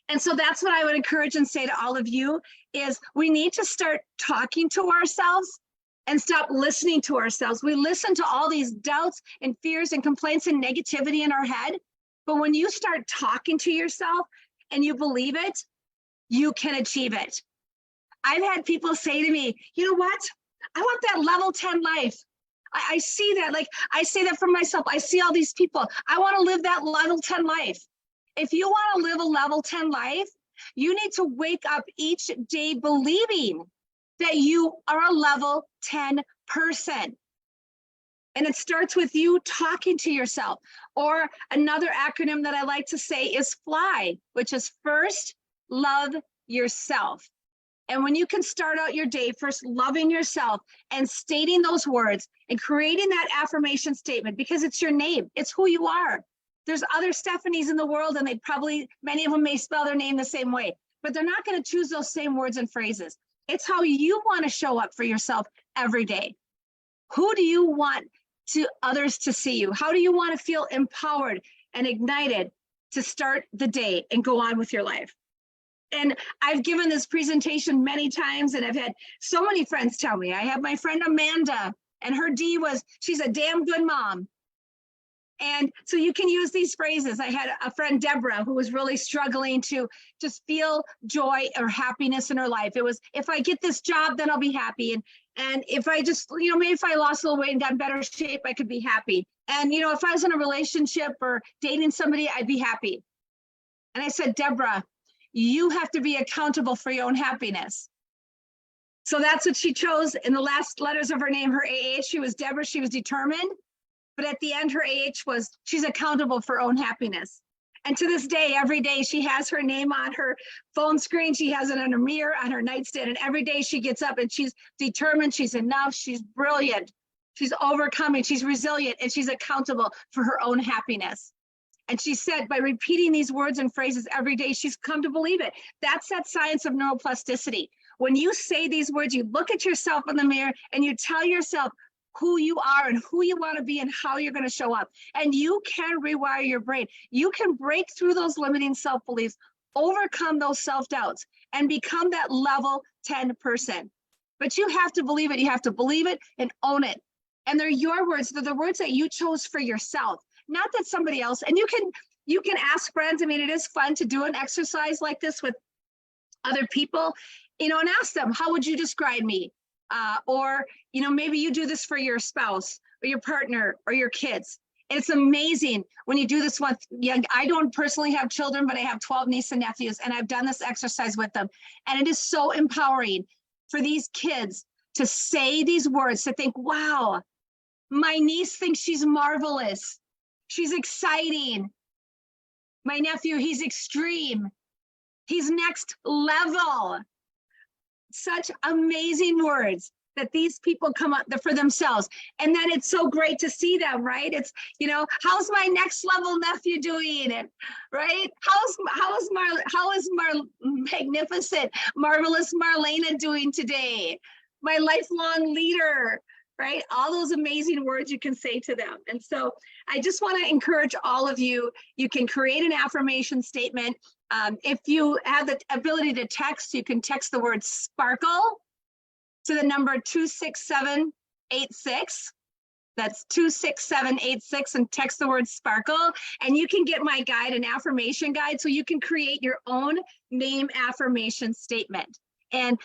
And so that's what I would encourage and say to all of you is we need to start talking to ourselves and stop listening to ourselves. We listen to all these doubts and fears and complaints and negativity in our head. But when you start talking to yourself and you believe it, you can achieve it. I've had people say to me, you know what? I want that level 10 life. I see that, like I say that for myself. I see all these people. I want to live that level 10 life. If you want to live a level 10 life, you need to wake up each day believing that you are a level 10 person. And it starts with you talking to yourself. Or another acronym that I like to say is FLY, which is first love yourself. And when you can start out your day first loving yourself and stating those words and creating that affirmation statement, because it's your name, it's who you are. There's other Stefanis in the world, and many of them may spell their name the same way, but they're not going to choose those same words and phrases. It's how you want to show up for yourself every day. Who do you want others to see you? How do you want to feel empowered and ignited to start the day and go on with your life? And I've given this presentation many times, and I've had so many friends tell me. I have my friend Amanda, and her D was, she's a damn good mom. And so you can use these phrases. I had a friend, Deborah, who was really struggling to just feel joy or happiness in her life. It was, if I get this job, then I'll be happy. And if I just, maybe if I lost a little weight and got in better shape, I could be happy. And, if I was in a relationship or dating somebody, I'd be happy. And I said, Deborah, you have to be accountable for your own happiness. So that's what she chose in the last letters of her name, her AH. She was Deborah, she was determined. But at the end, her AH was, she's accountable for her own happiness. And to this day, every day she has her name on her phone screen. She has it on her mirror, on her nightstand. And every day she gets up and she's determined, she's enough, she's brilliant, she's overcoming, she's resilient, and she's accountable for her own happiness. And she said, by repeating these words and phrases every day, she's come to believe it. That's that science of neuroplasticity. When you say these words, you look at yourself in the mirror and you tell yourself who you are and who you want to be and how you're going to show up. And you can rewire your brain. You can break through those limiting self-beliefs, overcome those self-doubts, and become that level 10 person. But you have to believe it. You have to believe it and own it. And they're your words. They're the words that you chose for yourself, not that somebody else. And you can ask friends. I mean, it is fun to do an exercise like this with other people, and ask them, how would you describe me? Or maybe you do this for your spouse or your partner or your kids. And it's amazing when you do this with young. I don't personally have children, but I have 12 nieces and nephews, and I've done this exercise with them. And it is so empowering for these kids to say these words, to think, wow, my niece thinks she's marvelous. She's exciting. My nephew, he's extreme. He's next level. Such amazing words that these people come up for themselves. And then it's so great to see them, right? It's, how's my next level nephew doing? And right? How is magnificent, marvelous Marlena doing today? My lifelong leader, right? All those amazing words you can say to them. And so I just want to encourage all of you, you can create an affirmation statement. If you have the ability to text, you can text the word sparkle to the number 26786. That's 26786, and text the word sparkle. And you can get my guide, an affirmation guide, so you can create your own name affirmation statement. And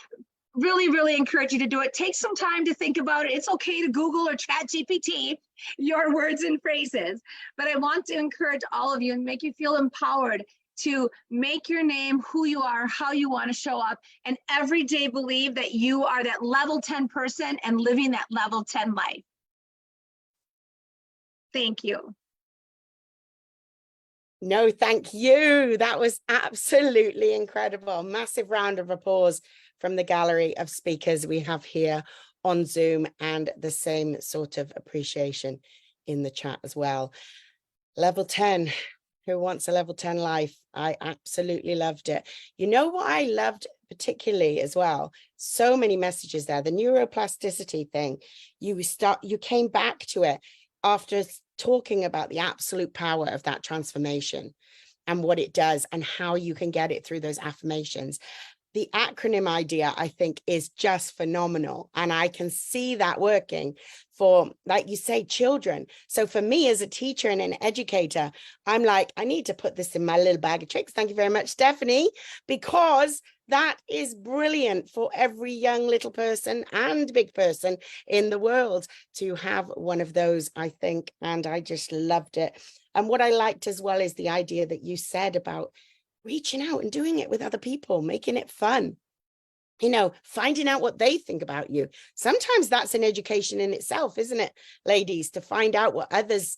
really, really encourage you to do it. Take some time to think about it. It's okay to Google or chat GPT your words and phrases, but I want to encourage all of you and make you feel empowered to make your name who you are, how you want to show up, and every day believe that you are that level 10 person and living that level 10 life. Thank you. No, thank you. That was absolutely incredible. Massive round of applause from the gallery of speakers we have here on Zoom, and the same sort of appreciation in the chat as well. Level 10. Who wants a level 10 life? I absolutely loved it. You know what I loved particularly as well? So many messages there. The neuroplasticity thing, you came back to it after talking about the absolute power of that transformation and what it does and how you can get it through those affirmations. The acronym idea, I think, is just phenomenal. And I can see that working for, like you say, children. So for me as a teacher and an educator, I'm like, I need to put this in my little bag of tricks. Thank you very much, Stephanie, because that is brilliant for every young little person and big person in the world to have one of those, I think. And I just loved it. And what I liked as well is the idea that you said about reaching out and doing it with other people, making it fun, finding out what they think about you. Sometimes that's an education in itself, isn't it, ladies, to find out what others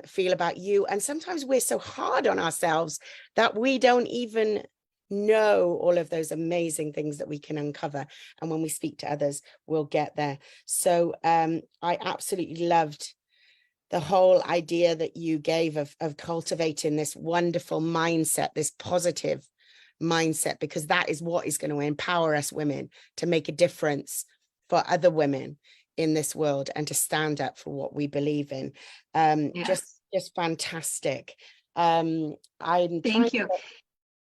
feel about you. And sometimes we're so hard on ourselves that we don't even know all of those amazing things that we can uncover. And when we speak to others, we'll get there. So I absolutely loved the whole idea that you gave of cultivating this wonderful mindset, this positive mindset, because that is what is going to empower us women to make a difference for other women in this world and to stand up for what we believe in. Yes. Just fantastic. Thank you.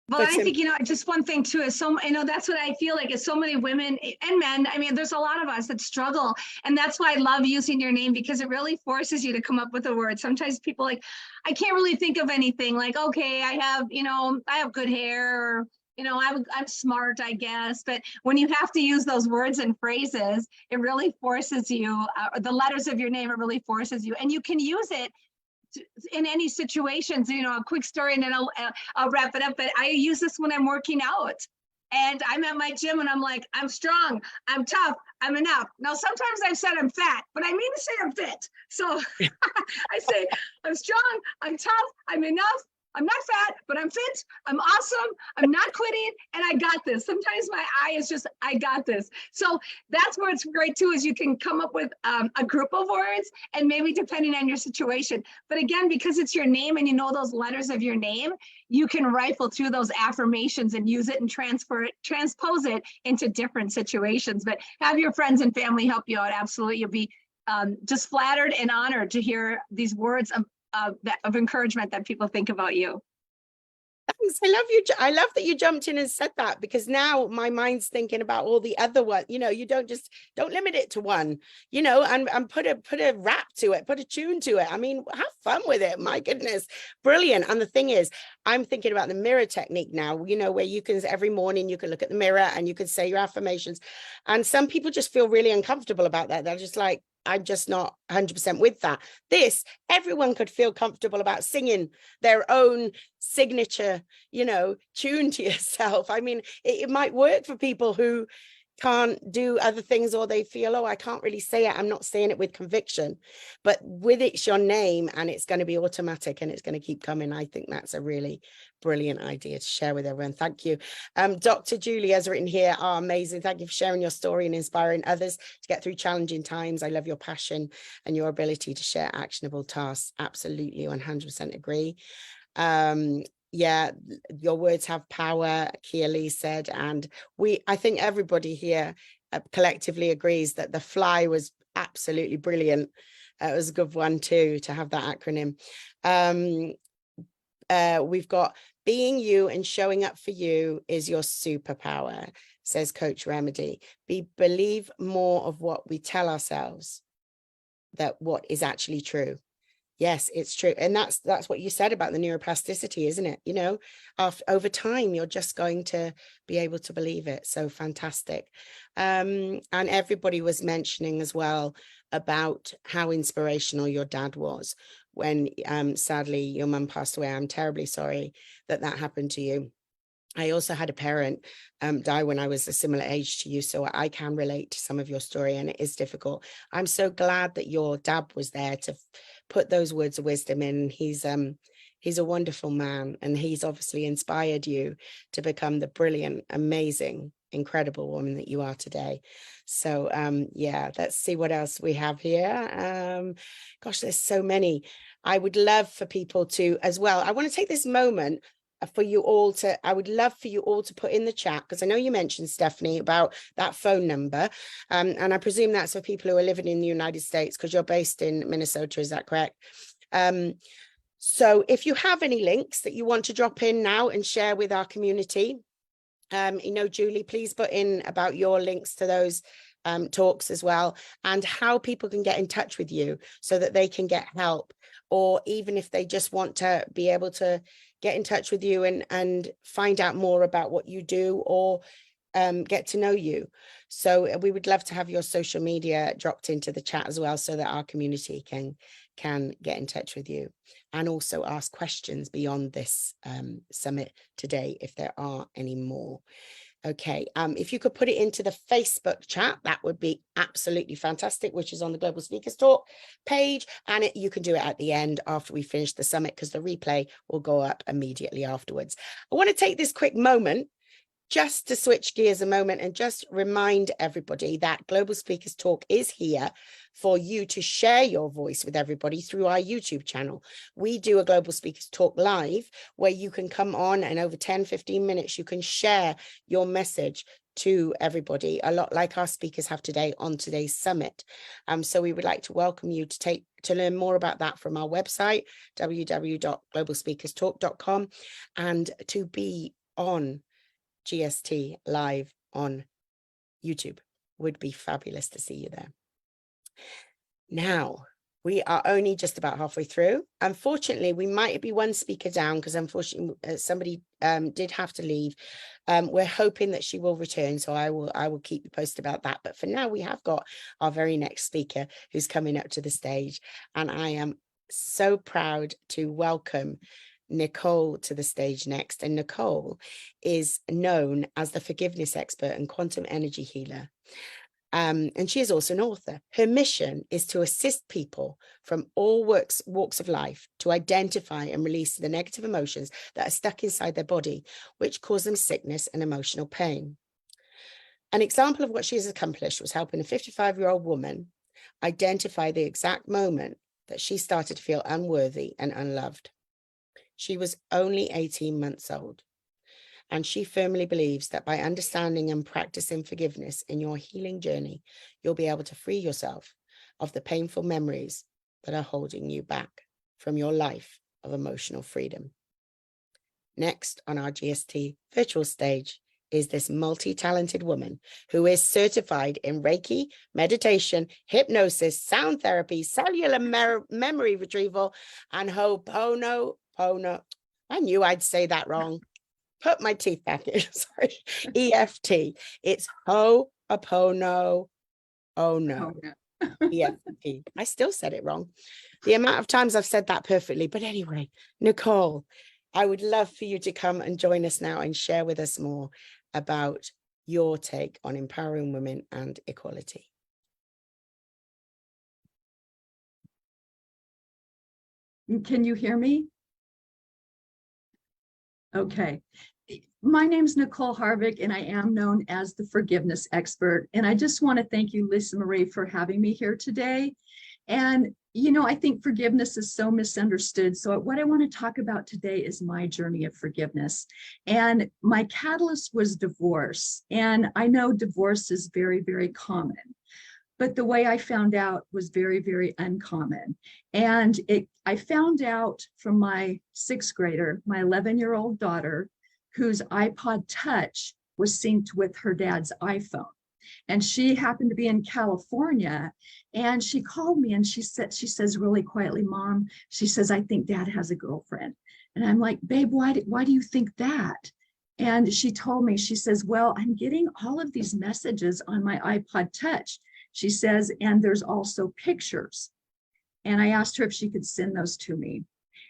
Well, I think, just one thing too is that's what I feel like is so many women and men. I mean, there's a lot of us that struggle. And that's why I love using your name, because it really forces you to come up with a word. Sometimes people I can't really think of anything like, okay, I have good hair, or, I'm smart, I guess. But when you have to use those words and phrases, it really forces you, the letters of your name, it really forces you. And you can use it in any situations. A quick story, and then I'll wrap it up. But I use this when I'm working out, and I'm at my gym, and I'm like, I'm strong, I'm tough, I'm enough. Now, sometimes I've said I'm fat, but I mean to say I'm fit. So I say I'm strong, I'm tough, I'm enough. I'm not fat, but I'm fit. I'm awesome. I'm not quitting, and I got this. Sometimes my eye is just, I got this. So that's where it's great too, is you can come up with a group of words, and maybe depending on your situation. But again, because it's your name and those letters of your name, you can rifle through those affirmations and use it and transpose it into different situations. But have your friends and family help you out. Absolutely. You'll be just flattered and honored to hear these words of encouragement that people think about you. Thanks. I love that you jumped in and said that, because now my mind's thinking about all the other ones. You don't limit it to one, and put a rap to it, put a tune to it. I mean, have fun with it. My goodness, brilliant. And the thing is, I'm thinking about the mirror technique now, where you can, every morning you can look at the mirror and you can say your affirmations. And some people just feel really uncomfortable about that. They're just like, I'm just not 100% with that. Everyone could feel comfortable about singing their own signature, tune to yourself. I mean, it might work for people who can't do other things, or they feel, oh, I can't really say it. I'm not saying it with conviction, but with it's your name, and it's going to be automatic, and it's going to keep coming. I think that's a really brilliant idea to share with everyone. Thank you. Dr. Julie has written here, amazing. Thank you for sharing your story and inspiring others to get through challenging times. I love your passion and your ability to share actionable tasks. Absolutely, 100% agree. Yeah, your words have power, Kia Lee said, and I think everybody here collectively agrees that the fly was absolutely brilliant. It was a good one too, to have that acronym. We've got being you and showing up for you is your superpower, says Coach Remmidy. Believe more of what we tell ourselves, that what is actually true. Yes, it's true. And that's what you said about the neuroplasticity, isn't it? Over time, you're just going to be able to believe it. So fantastic. And everybody was mentioning as well about how inspirational your dad was when sadly your mum passed away. I'm terribly sorry that happened to you. I also had a parent die when I was a similar age to you, so I can relate to some of your story, and it is difficult. I'm so glad that your dad was there to put those words of wisdom in. He's a wonderful man, and he's obviously inspired you to become the brilliant, amazing, incredible woman that you are today. So yeah, let's see what else we have here. Gosh, there's so many. I would love for people to as well. I want to take this moment for you all to, I would love for you all to put in the chat, because I know you mentioned, Stephanie, about that phone number. And I presume that's for people who are living in the United States, because you're based in Minnesota, is that correct? So if you have any links that you want to drop in now and share with our community, Julie, please put in about your links to those talks as well, and how people can get in touch with you so that they can get help, or even if they just want to be able to get in touch with you and find out more about what you do, or get to know you. So we would love to have your social media dropped into the chat as well, so that our community can get in touch with you and also ask questions beyond this summit today, if there are any more. Okay, if you could put it into the Facebook chat, that would be absolutely fantastic, which is on the Global Speakers Talk page. And you can do it at the end after we finish the summit, because the replay will go up immediately afterwards. I want to take this quick moment just to switch gears a moment and just remind everybody that Global Speakers Talk is here for you to share your voice with everybody through our YouTube channel. We do a Global Speakers Talk live where you can come on, and over 10-15 minutes, you can share your message to everybody, a lot like our speakers have today on today's summit. So we would like to welcome you to learn more about that from our website, www.globalspeakerstalk.com, and to be on GST live on YouTube. Would be fabulous to see you there. Now, we are only just about halfway through. Unfortunately, we might be one speaker down because unfortunately somebody did have to leave. We're hoping that she will return, so I will keep you posted about that. But for now, we have got our very next speaker who's coming up to the stage, and I am so proud to welcome Nicole to the stage next. And Nicole is known as the forgiveness expert and quantum energy healer. And she is also an author. Her mission is to assist people from all walks of life to identify and release the negative emotions that are stuck inside their body, which cause them sickness and emotional pain. An example of what she has accomplished was helping a 55-year-old woman identify the exact moment that she started to feel unworthy and unloved. She was only 18 months old. And she firmly believes that by understanding and practicing forgiveness in your healing journey, you'll be able to free yourself of the painful memories that are holding you back from your life of emotional freedom. Next on our GST virtual stage is this multi-talented woman who is certified in Reiki, meditation, hypnosis, sound therapy, cellular memory retrieval, and Ho'oponopono. I knew I'd say that wrong. Put my teeth back in, sorry, EFT. It's Ho'oponopono. EFT. I still said it wrong. The amount of times I've said that perfectly. But anyway, Nicole, I would love for you to come and join us now and share with us more about your take on empowering women and equality. Can you hear me? Okay. My name's Nicole Harvick, and I am known as the forgiveness expert. And I just want to thank you, Lisa Marie, for having me here today. And, you know, I think forgiveness is so misunderstood. So what I want to talk about today is my journey of forgiveness. And my catalyst was divorce. And I know divorce is very, very common. But the way I found out was very, very uncommon. And I found out from my 6th grader, my 11-year-old daughter, whose iPod Touch was synced with her dad's iPhone. And she happened to be in California, and she called me and she says really quietly, Mom, she says, I think Dad has a girlfriend. And I'm like, babe, why do you think that? And she told me, she says, well, I'm getting all of these messages on my iPod Touch. She says, and there's also pictures. And I asked her if she could send those to me.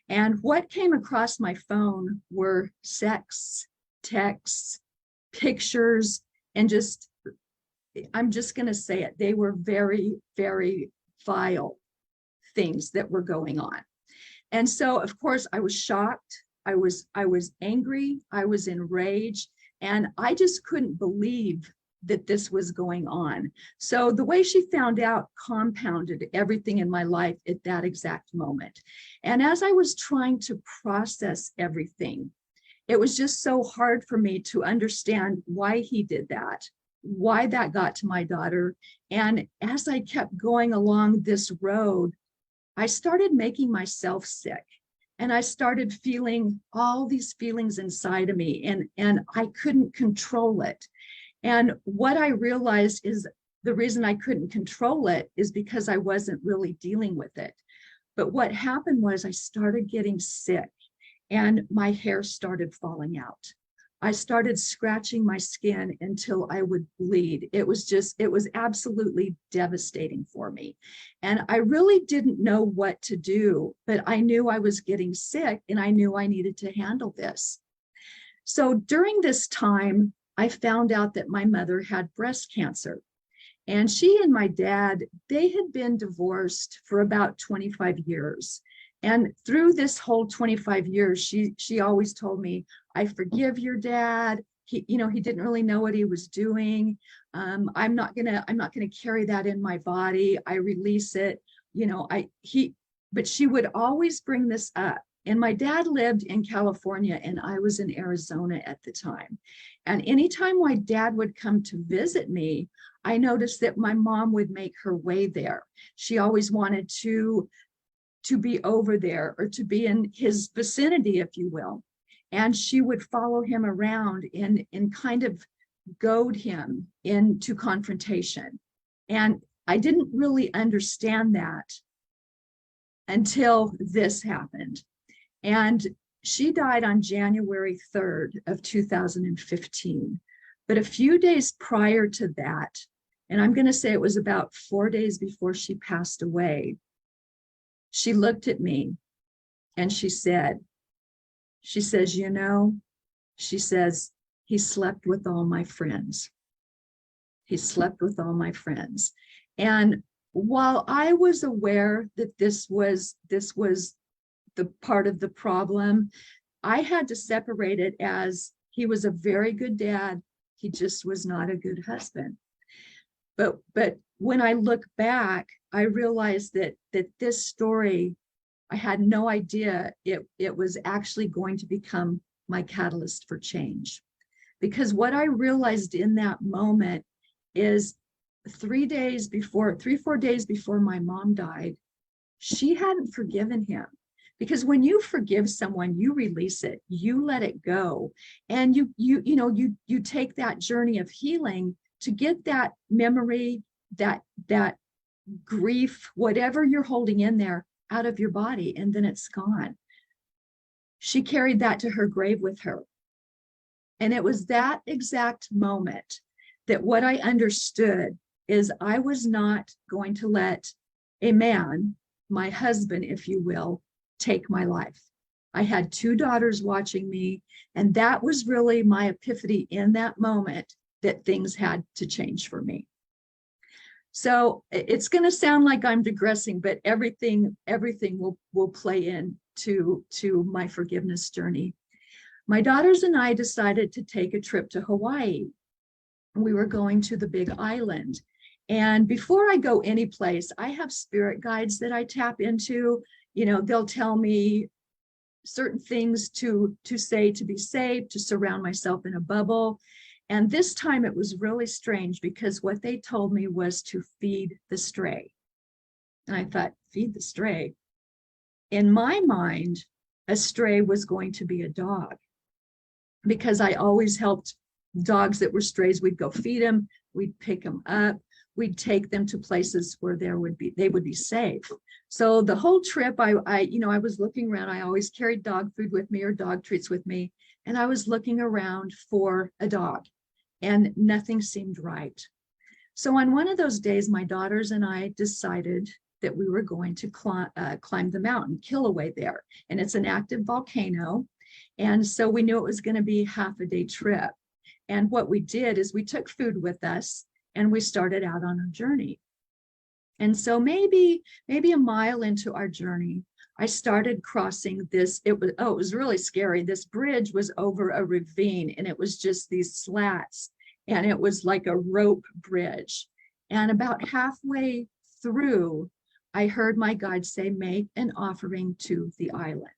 And what came across my phone were sex, texts, pictures, and I'm just going to say it. They were very, very vile things that were going on. And so, of course, I was shocked. I was angry. I was enraged. And I just couldn't believe that this was going on. So the way she found out compounded everything in my life at that exact moment. And as I was trying to process everything, it was just so hard for me to understand why he did that, why that got to my daughter. And as I kept going along this road, I started making myself sick. And I started feeling all these feelings inside of me, and I couldn't control it. And what I realized is the reason I couldn't control it is because I wasn't really dealing with it. But what happened was I started getting sick and my hair started falling out. I started scratching my skin until I would bleed. It was absolutely devastating for me. And I really didn't know what to do, but I knew I was getting sick and I knew I needed to handle this. So during this time, I found out that my mother had breast cancer. And she and my dad, they had been divorced for about 25 years. And through this whole 25 years, she always told me, I forgive your dad. He didn't really know what he was doing. I'm not gonna carry that in my body. I release it. But she would always bring this up. And my dad lived in California and I was in Arizona at the time. And anytime my dad would come to visit me, I noticed that my mom would make her way there. She always wanted to be over there or to be in his vicinity, if you will. and she would follow him around and kind of goad him into confrontation. And I didn't really understand that until this happened. And she died on January 3rd of 2015. But a few days prior to that, and I'm going to say it was about 4 days before she passed away, she looked at me and she says, you know, she says, he slept with all my friends. He slept with all my friends. And while I was aware that this was the part of the problem, I had to separate it as he was a very good dad. He just was not a good husband. But when I look back, I realized that this story, I had no idea it was actually going to become my catalyst for change. Because what I realized in that moment is 4 days before my mom died, she hadn't forgiven him. Because when you forgive someone, you release it, you let it go, and you take that journey of healing to get that memory, that grief, whatever you're holding in there, out of your body, and then it's gone. She carried that to her grave with her. And it was that exact moment that what I understood is I was not going to let a man, my husband, if you will, take my life. I had 2 daughters watching me, and that was really my epiphany in that moment that things had to change for me. So it's going to sound like I'm digressing, but everything will play into my forgiveness journey. My daughters and I decided to take a trip to Hawaii. We were going to the Big Island. And before I go any place, I have spirit guides that I tap into. You know, they'll tell me certain things to say to be safe, to surround myself in a bubble. And this time it was really strange because what they told me was to feed the stray. And I thought, feed the stray? In my mind, a stray was going to be a dog, because I always helped dogs that were strays. We'd go feed them, we'd pick them up, we'd take them to places where they would be safe. So the whole trip, I was looking around. I always carried dog food with me or dog treats with me. And I was looking around for a dog, and nothing seemed right. So on one of those days, my daughters and I decided that we were going to climb the mountain, Kilauea there. And it's an active volcano. And so we knew it was going to be half a day trip. And what we did is we took food with us and we started out on our journey. And so maybe a mile into our journey, I started crossing this. It was really scary. This bridge was over a ravine, and it was just these slats, and it was like a rope bridge. And about halfway through, I heard my guide say, make an offering to the island.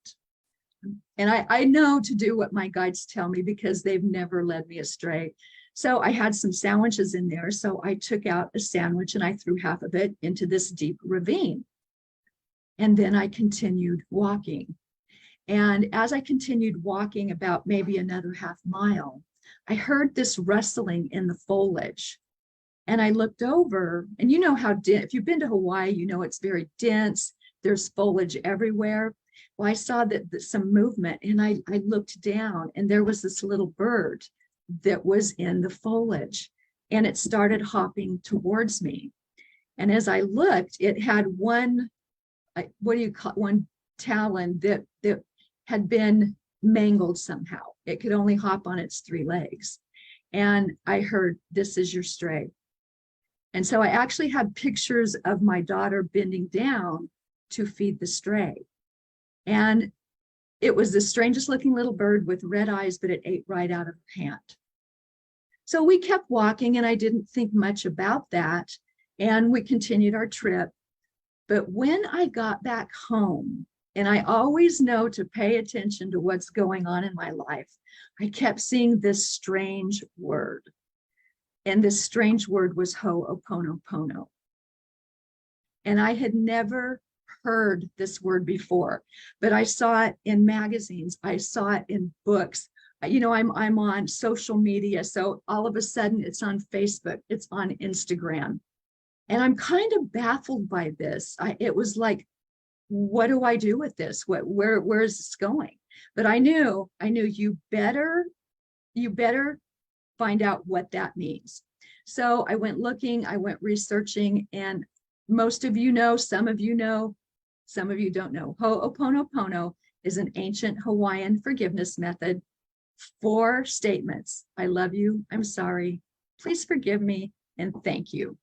And I know to do what my guides tell me because they've never led me astray. So I had some sandwiches in there. So I took out a sandwich and I threw half of it into this deep ravine. And then I continued walking. And as I continued walking about maybe another half mile, I heard this rustling in the foliage. And I looked over, and you know how, if you've been to Hawaii, you know it's very dense. There's foliage everywhere. Well, I saw that some movement, and I looked down, and there was this little bird that was in the foliage, and it started hopping towards me. And as I looked, it had one talon that had been mangled somehow. It could only hop on its 3 legs. And I heard, "This is your stray." And so I actually had pictures of my daughter bending down to feed the stray. And it was the strangest looking little bird with red eyes, but it ate right out of her hand. So we kept walking, and I didn't think much about that. And we continued our trip. But when I got back home, and I always know to pay attention to what's going on in my life, I kept seeing this strange word. And this strange word was ho'oponopono. And I had never heard this word before, but I saw it in magazines. I saw it in books. You know, I'm on social media. So all of a sudden it's on Facebook, it's on Instagram. And I'm kind of baffled by this. It was like, what do I do with this? Where is this going? But I knew you better find out what that means. So I went looking, I went researching, and most of you know, some of you know, some of you don't know. Ho'oponopono is an ancient Hawaiian forgiveness method. 4 statements. I love you, I'm sorry, please forgive me, and thank you.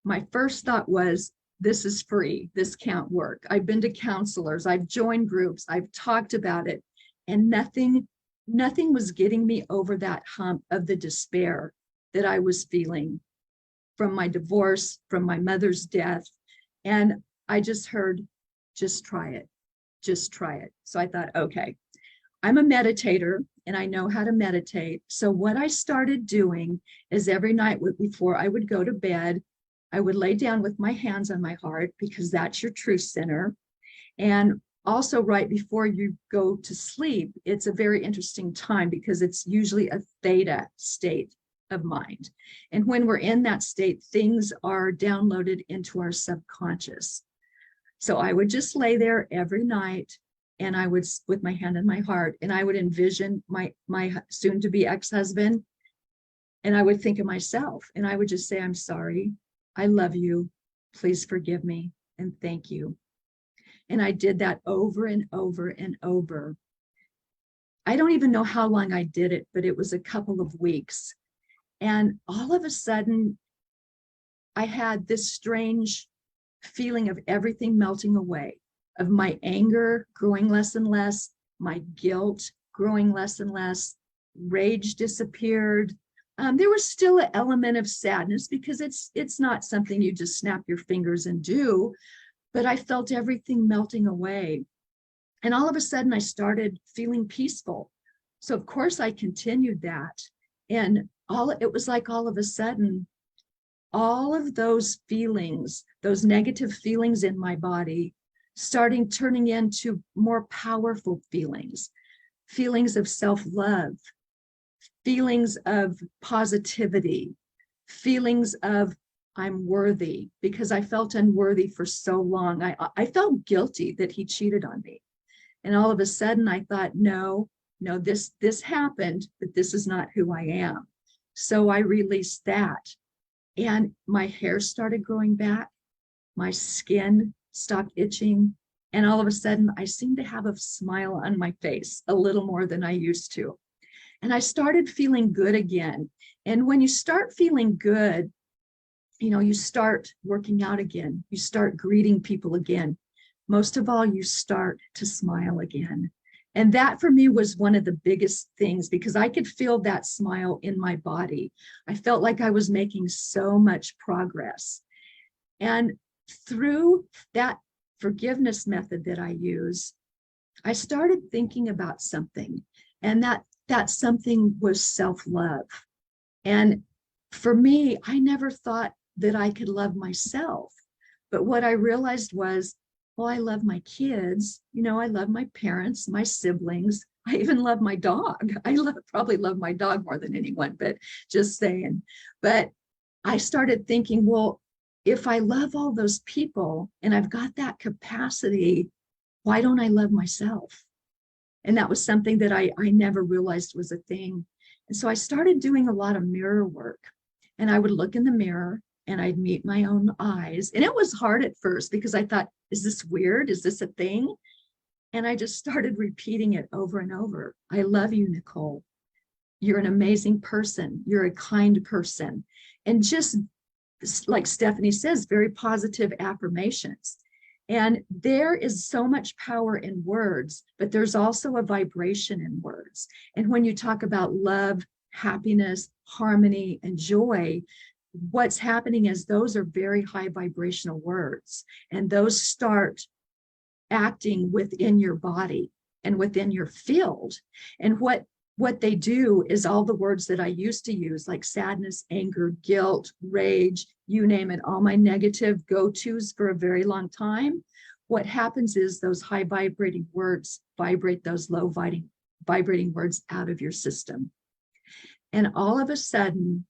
My first thought was, this is free, this can't work. I've been to counselors, I've joined groups, I've talked about it, and nothing was getting me over that hump of the despair that I was feeling from my divorce, from my mother's death. And I just heard, just try it, just try it. So I thought, okay, I'm a meditator and I know how to meditate. So what I started doing is every night before I would go to bed, I would lay down with my hands on my heart, because that's your true center. And also right before you go to sleep, it's a very interesting time because it's usually a theta state of mind. And when we're in that state, things are downloaded into our subconscious. So I would just lay there every night, and I would, with my hand on my heart, and I would envision my soon-to-be ex-husband, and I would think of myself, and I would just say, I'm sorry, I love you, please forgive me, and thank you. And I did that over and over and over. I don't even know how long I did it, but it was a couple of weeks. And all of a sudden, I had this strange feeling of everything melting away, of my anger growing less and less, my guilt growing less and less, rage disappeared. There was still an element of sadness because it's not something you just snap your fingers and do, but I felt everything melting away. And all of a sudden I started feeling peaceful. So of course I continued that. And it was like all of a sudden, all of those feelings, those negative feelings in my body, turning into more powerful feelings of self-love, feelings of positivity, feelings of I'm worthy, because I felt unworthy for so long. I felt guilty that he cheated on me. And all of a sudden I thought, no, this happened, but this is not who I am. So I released that. And my hair started growing back. My skin stopped itching. And all of a sudden I seemed to have a smile on my face, a little more than I used to. And I started feeling good again. And when you start feeling good, you start working out again. You start greeting people again. Most of all, you start to smile again. And that for me was one of the biggest things, because I could feel that smile in my body. I felt like I was making so much progress. And through that forgiveness method that I use, I started thinking about something, and that something was self-love. And for me, I never thought that I could love myself. But what I realized was, well, I love my kids. I love my parents, my siblings. I even love my dog. Probably love my dog more than anyone, but just saying. But I started thinking, well, if I love all those people and I've got that capacity, why don't I love myself? And that was something that I never realized was a thing. And so I started doing a lot of mirror work, and I would look in the mirror and I'd meet my own eyes. And it was hard at first because I thought, is this weird? Is this a thing? And I just started repeating it over and over. I love you, Nicole. You're an amazing person. You're a kind person. And just like Stefani says, very positive affirmations. And there is so much power in words, but there's also a vibration in words. And when you talk about love, happiness, harmony, and joy, what's happening is those are very high vibrational words, and those start acting within your body and within your field. And what they do is all the words that I used to use, like sadness, anger, guilt, rage, you name it, all my negative go-tos for a very long time. what happens is those high vibrating words vibrate those low vibrating words out of your system. And all of a sudden,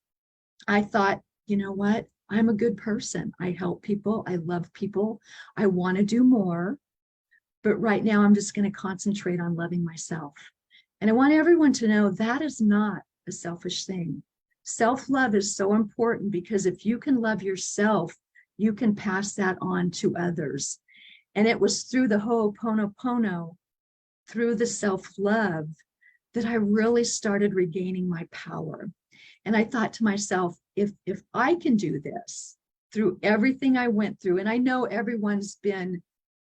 I thought, you know what? I'm a good person. I help people. I love people. I want to do more. But right now, I'm just going to concentrate on loving myself. And I want everyone to know that is not a selfish thing. Self-love is so important, because if you can love yourself, you can pass that on to others. And it was through the Ho'oponopono, through the self-love, that I really started regaining my power. And I thought to myself, if I can do this through everything I went through, and I know everyone's been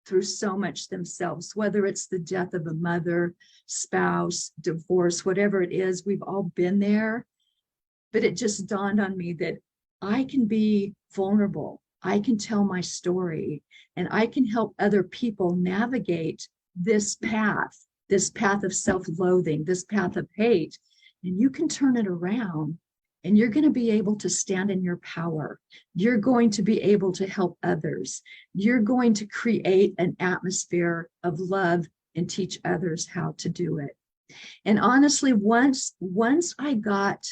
through so much themselves, whether it's the death of a mother, spouse, divorce, whatever it is, we've all been there. But it just dawned on me that I can be vulnerable. I can tell my story, and I can help other people navigate this path of self-loathing, this path of hate, and you can turn it around, and you're going to be able to stand in your power. You're going to be able to help others. You're going to create an atmosphere of love and teach others how to do it. And honestly, once I got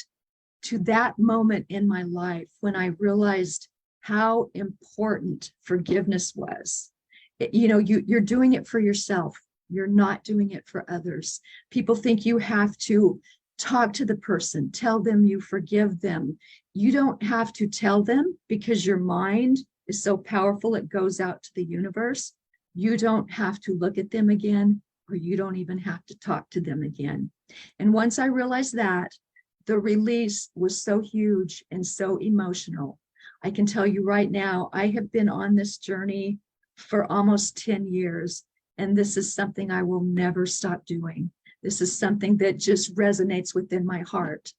to that moment in my life when I realized how important forgiveness was, you're doing it for yourself. You're not doing it for others. People think you have to talk to the person, tell them you forgive them. You don't have to tell them, because your mind is so powerful, it goes out to the universe. You don't have to look at them again, or you don't even have to talk to them again. And once I realized that, the release was so huge and so emotional. I can tell you right now, I have been on this journey for almost 10 years, and this is something I will never stop doing. This is something that just resonates within my heart.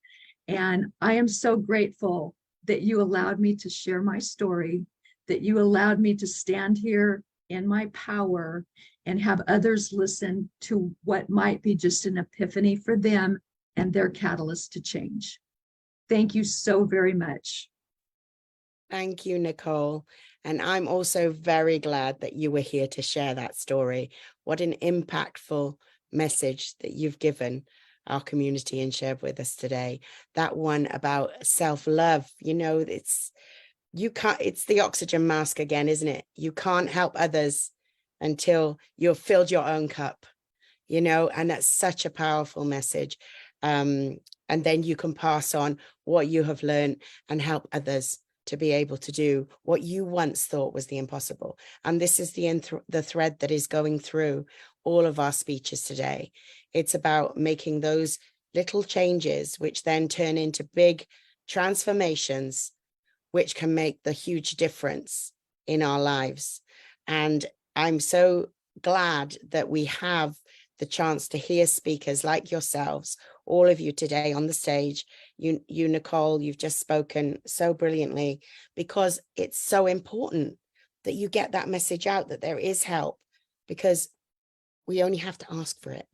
And I am so grateful that you allowed me to share my story, that you allowed me to stand here in my power and have others listen to what might be just an epiphany for them and their catalyst to change. Thank you so very much. Thank you, Nicole. And I'm also very glad that you were here to share that story. What an impactful message that you've given our community and shared with us today. That one about self-love, it's the oxygen mask again, isn't it? You can't help others until you've filled your own cup, and that's such a powerful message. And then you can pass on what you have learned and help others to be able to do what you once thought was the impossible. And this is the thread that is going through all of our speeches today. It's about making those little changes, which then turn into big transformations, which can make the huge difference in our lives. And I'm so glad that we have the chance to hear speakers like yourselves, all of you today on the stage. You, Nicole, you've just spoken so brilliantly, because it's so important that you get that message out, that there is help, because we only have to ask for it,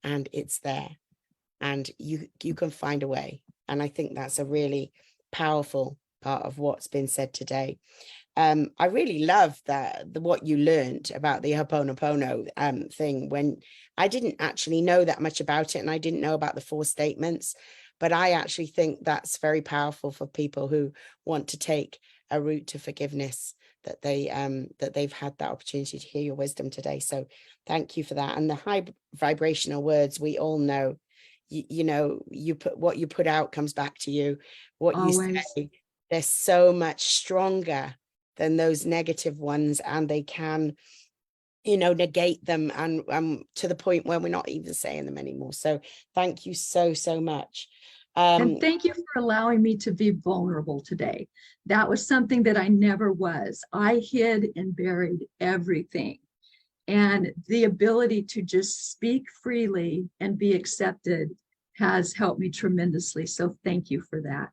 and it's there, and you can find a way. And I think that's a really powerful part of what's been said today. I really love what you learned about the Ho'oponopono thing, when I didn't actually know that much about it, and I didn't know about the 4 statements, but I actually think that's very powerful for people who want to take a route to forgiveness, that they've had that opportunity to hear your wisdom today. So thank you for that. And the high vibrational words, we all know, you put what you put out comes back to you. What Always. You say, they're so much stronger than those negative ones, and they can, negate them, and to the point where we're not even saying them anymore. So thank you so much. And thank you for allowing me to be vulnerable today. That was something that I never was. I hid and buried everything. And the ability to just speak freely and be accepted has helped me tremendously. So thank you for that.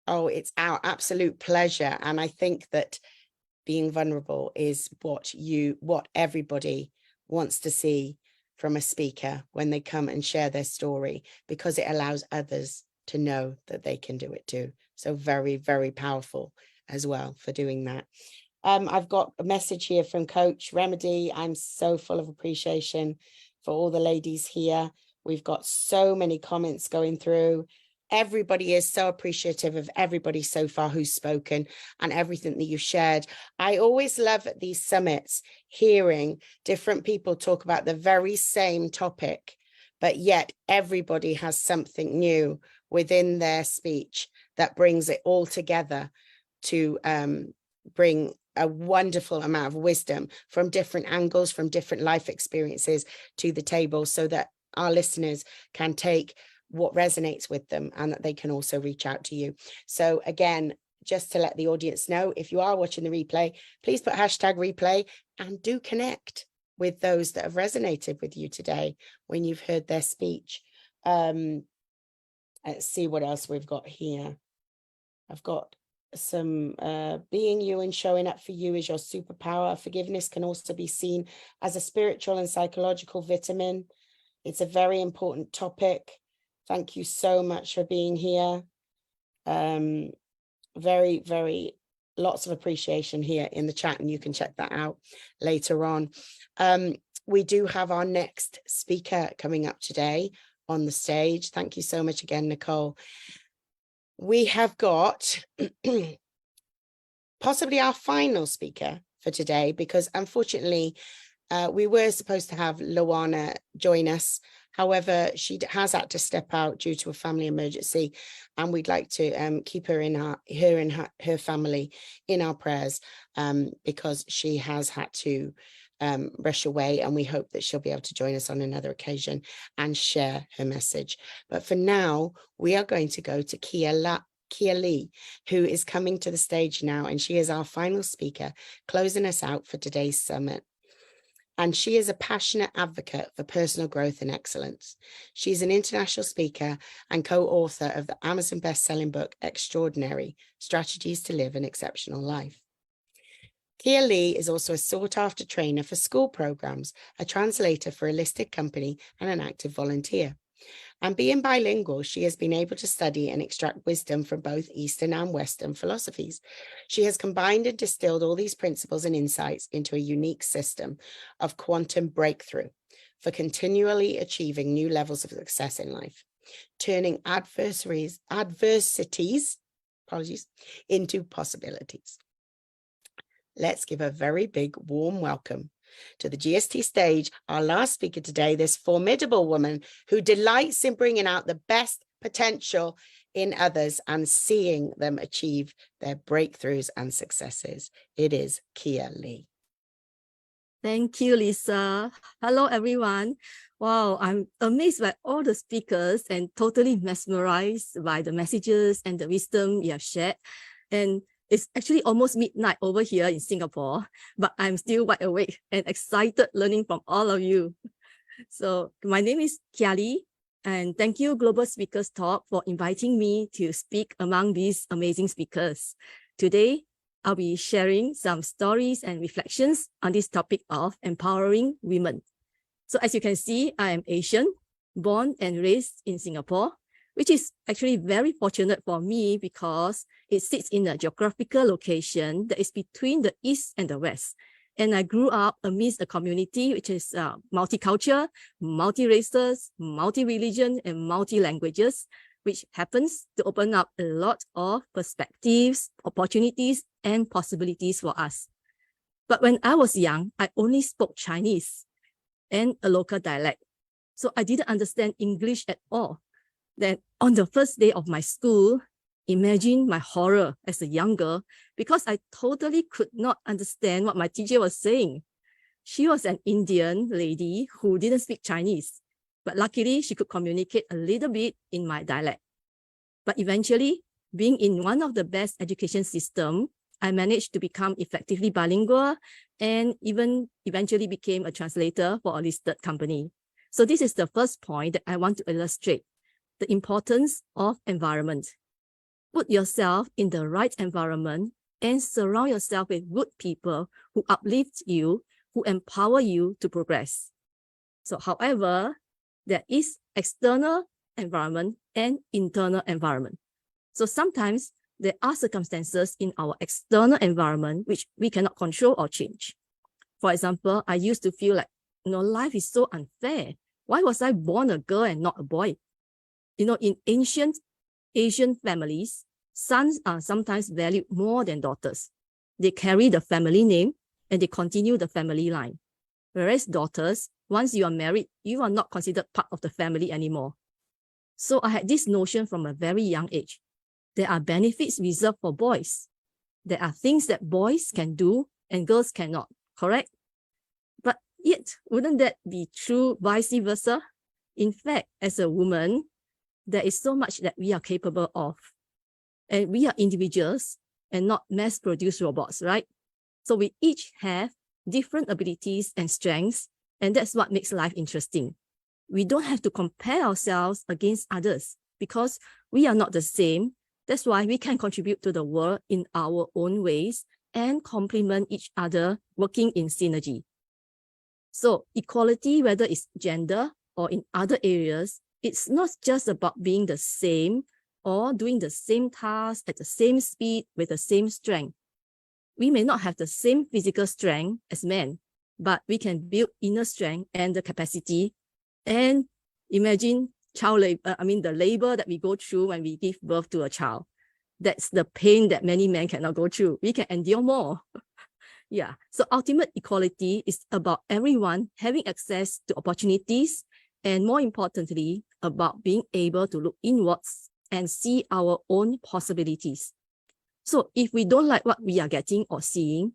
Oh, it's our absolute pleasure. And I think that being vulnerable is what everybody wants to see from a speaker when they come and share their story, because it allows others to know that they can do it too. So very, very powerful as well for doing that. I've got a message here from Coach Remmidy. I'm so full of appreciation for all the ladies here. We've got so many comments going through. Everybody is so appreciative of everybody so far who's spoken and everything that you shared. I always love at these summits hearing different people talk about the very same topic, but yet everybody has something new within their speech that brings it all together to bring a wonderful amount of wisdom from different angles, from different life experiences to the table, so that our listeners can take what resonates with them and that they can also reach out to you. So again, just to let the audience know, if you are watching the replay, please put #replay and do connect with those that have resonated with you today when you've heard their speech. Let's see what else we've got here. I've got some being you and showing up for you is your superpower. Forgiveness can also be seen as a spiritual and psychological vitamin. It's a very important topic. Thank you so much for being here. Very, very lots of appreciation here in the chat, and you can check that out later on. We do have our next speaker coming up today on the stage. Thank you so much again, Nicole. We have got possibly our final speaker for today, because unfortunately, we were supposed to have Luana join us. However, she has had to step out due to a family emergency, and we'd like to keep her and her family in our prayers, because she has had to rush away, and we hope that she'll be able to join us on another occasion and share her message. But for now, we are going to go to Kia Lee, who is coming to the stage now, and she is our final speaker, closing us out for today's summit. And she is a passionate advocate for personal growth and excellence. She's an international speaker and co-author of the Amazon best-selling book, Extraordinary: Strategies to Live an Exceptional Life. Kia Lee is also a sought-after trainer for school programs, a translator for a listed company, and an active volunteer. And being bilingual, she has been able to study and extract wisdom from both Eastern and Western philosophies. She has combined and distilled all these principles and insights into a unique system of quantum breakthrough for continually achieving new levels of success in life, turning adversities, into possibilities. Let's give a very big warm welcome to the GST stage, our last speaker today, this formidable woman who delights in bringing out the best potential in others and seeing them achieve their breakthroughs and successes. It is Kia Lee. Thank you, Lisa. Hello, everyone. Wow, I'm amazed by all the speakers and totally mesmerized by the messages and the wisdom you have shared. And it's actually almost midnight over here in Singapore, but I'm still wide awake and excited learning from all of you. So my name is Kia Lee, and thank you, Global Speakers Talk, for inviting me to speak among these amazing speakers. Today, I'll be sharing some stories and reflections on this topic of empowering women. So as you can see, I am Asian, born and raised in Singapore, which is actually very fortunate for me because it sits in a geographical location that is between the East and the West. And I grew up amidst a community which is multicultural, multi-races, multi-religion, and multi-languages, which happens to open up a lot of perspectives, opportunities, and possibilities for us. But when I was young, I only spoke Chinese and a local dialect. So I didn't understand English at all. Then on the first day of my school, imagine my horror as a young girl because I totally could not understand what my teacher was saying. She was an Indian lady who didn't speak Chinese, but luckily she could communicate a little bit in my dialect. But eventually, being in one of the best education systems, I managed to become effectively bilingual and even eventually became a translator for a listed company. So this is the first point that I want to illustrate. The importance of environment. Put yourself in the right environment and surround yourself with good people who uplift you, who empower you to progress. So however, there is external environment and internal environment. So sometimes there are circumstances in our external environment which we cannot control or change. For example, I used to feel like, life is so unfair. Why was I born a girl and not a boy? In ancient Asian families, sons are sometimes valued more than daughters. They carry the family name and they continue the family line. Whereas daughters, once you are married, you are not considered part of the family anymore. So I had this notion from a very young age. There are benefits reserved for boys. There are things that boys can do and girls cannot, correct? But yet, wouldn't that be true vice versa? In fact, as a woman, there is so much that we are capable of. And we are individuals and not mass-produced robots, right? So we each have different abilities and strengths, and that's what makes life interesting. We don't have to compare ourselves against others because we are not the same. That's why we can contribute to the world in our own ways and complement each other, working in synergy. So equality, whether it's gender or in other areas, it's not just about being the same or doing the same task at the same speed with the same strength. We may not have the same physical strength as men, but we can build inner strength and the capacity. And imagine the labor that we go through when we give birth to a child. That's the pain that many men cannot go through. We can endure more. Yeah. So ultimate equality is about everyone having access to opportunities, and more importantly, about being able to look inwards and see our own possibilities. So if we don't like what we are getting or seeing,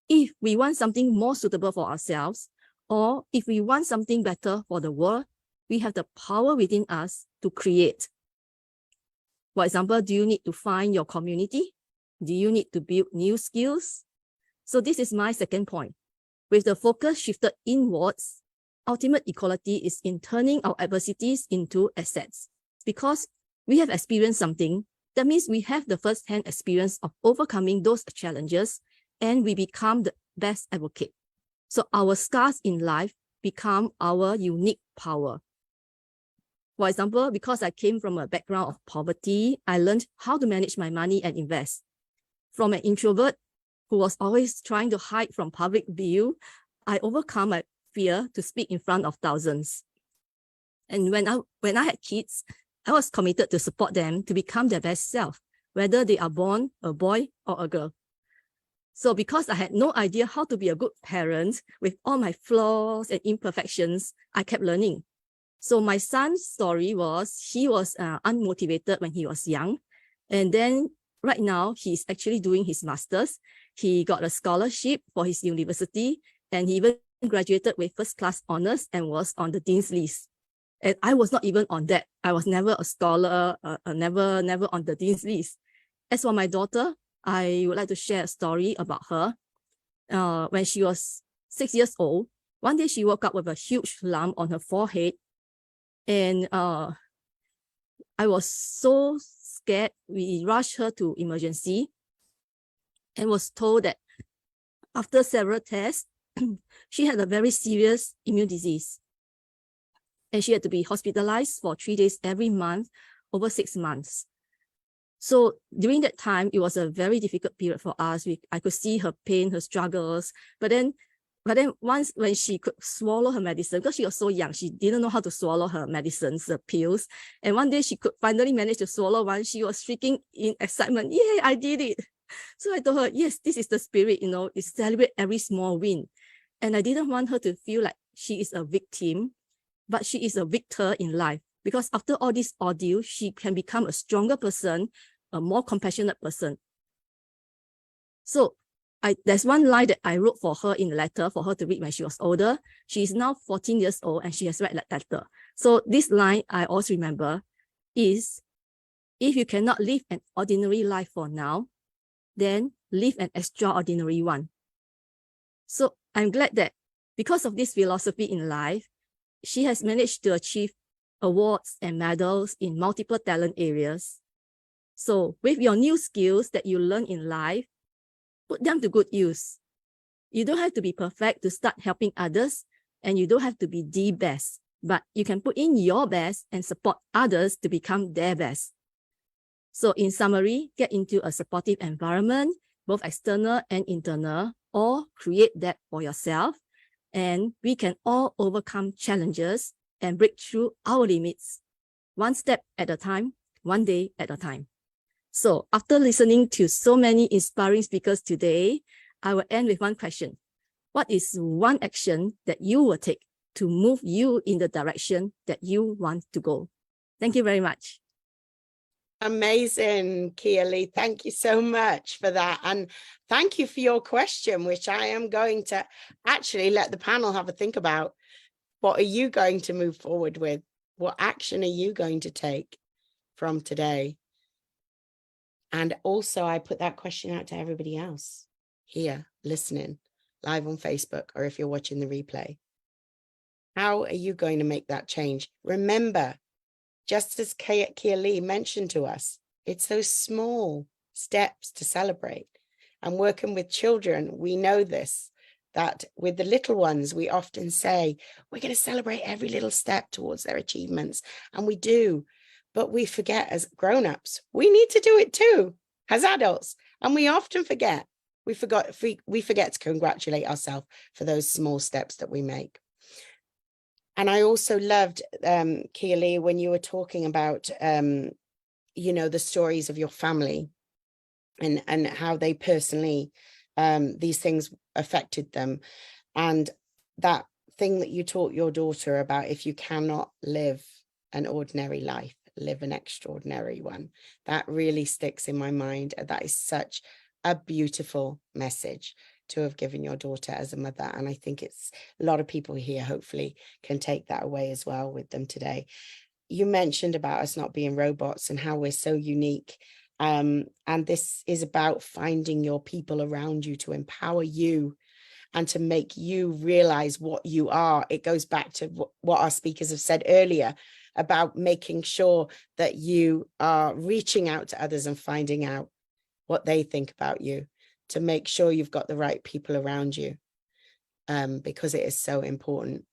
if we want something more suitable for ourselves, or if we want something better for the world, we have the power within us to create. For example, do you need to find your community? Do you need to build new skills? So this is my second point. With the focus shifted inwards, ultimate equality is in turning our adversities into assets. Because we have experienced something, that means we have the first-hand experience of overcoming those challenges, and we become the best advocate. So our scars in life become our unique power. For example, because I came from a background of poverty, I learned how to manage my money and invest. From an introvert who was always trying to hide from public view, I overcome my fear to speak in front of thousands. And when I had kids, I was committed to support them to become their best self, whether they are born a boy or a girl. So because I had no idea how to be a good parent with all my flaws and imperfections, I kept learning. So my son's story was, he was unmotivated when he was young. And then right now, he's actually doing his master's. He got a scholarship for his university, and he even graduated with first-class honors and was on the dean's list. And I was not even on that. I was never a scholar, never on the dean's list. As for my daughter, I would like to share a story about her. When she was 6 years old, one day she woke up with a huge lump on her forehead. And I was so scared. We rushed her to emergency and was told that after several tests, she had a very serious immune disease. And she had to be hospitalized for 3 days every month, over 6 months. So during that time, it was a very difficult period for us. I could see her pain, her struggles. But then once when she could swallow her medicine, because she was so young, she didn't know how to swallow her medicines, the pills. And one day she could finally manage to swallow one. She was shrieking in excitement. Yay, I did it. So I told her, yes, this is the spirit, is celebrate every small win. And I didn't want her to feel like she is a victim, but she is a victor in life. Because after all this ordeal, she can become a stronger person, a more compassionate person. So there's one line that I wrote for her in a letter for her to read when she was older. She is now 14 years old and she has read that letter. So this line I always remember is, if you cannot live an ordinary life for now, then live an extraordinary one. So I'm glad that because of this philosophy in life, she has managed to achieve awards and medals in multiple talent areas. So with your new skills that you learn in life, put them to good use. You don't have to be perfect to start helping others, and you don't have to be the best, but you can put in your best and support others to become their best. So in summary, get into a supportive environment, both external and internal, or create that for yourself. And we can all overcome challenges and break through our limits, one step at a time, one day at a time. So after listening to so many inspiring speakers today, I will end with one question. What is one action that you will take to move you in the direction that you want to go? Thank you very much. Amazing, Keely. Thank you so much for that. And thank you for your question, which I am going to actually let the panel have a think about. What are you going to move forward with? What action are you going to take from today? And also, I put that question out to everybody else here listening live on Facebook, or if you're watching the replay. How are you going to make that change? Remember, just as Keely mentioned to us, it's those small steps to celebrate. And working with children, we know this, that with the little ones, we often say, we're going to celebrate every little step towards their achievements. And we do, but we forget as grown-ups, we need to do it too, as adults. And we often forget. We forget to congratulate ourselves for those small steps that we make. And I also loved, Keely, when you were talking about, you know, the stories of your family and how they personally, these things affected them. And that thing that you taught your daughter about, if you cannot live an ordinary life, live an extraordinary one, that really sticks in my mind. That is such a beautiful message to have given your daughter as a mother. And I think it's a lot of people here hopefully can take that away as well with them today. You mentioned about us not being robots and how we're so unique. And this is about finding your people around you to empower you and to make you realize what you are. It goes back to what our speakers have said earlier about making sure that you are reaching out to others and finding out what they think about you, to make sure you've got the right people around you, because it is so important.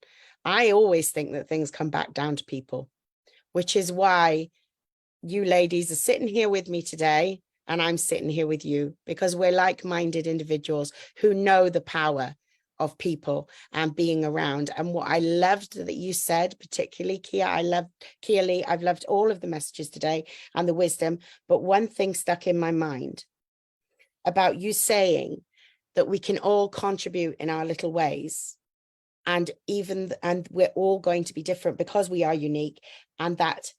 I always think that things come back down to people, which is why you ladies are sitting here with me today, and I'm sitting here with you, because we're like-minded individuals who know the power of people and being around. And what I loved that you said, particularly Keely, I've loved all of the messages today and the wisdom, but one thing stuck in my mind about you saying that we can all contribute in our little ways, and we're all going to be different because we are unique, and that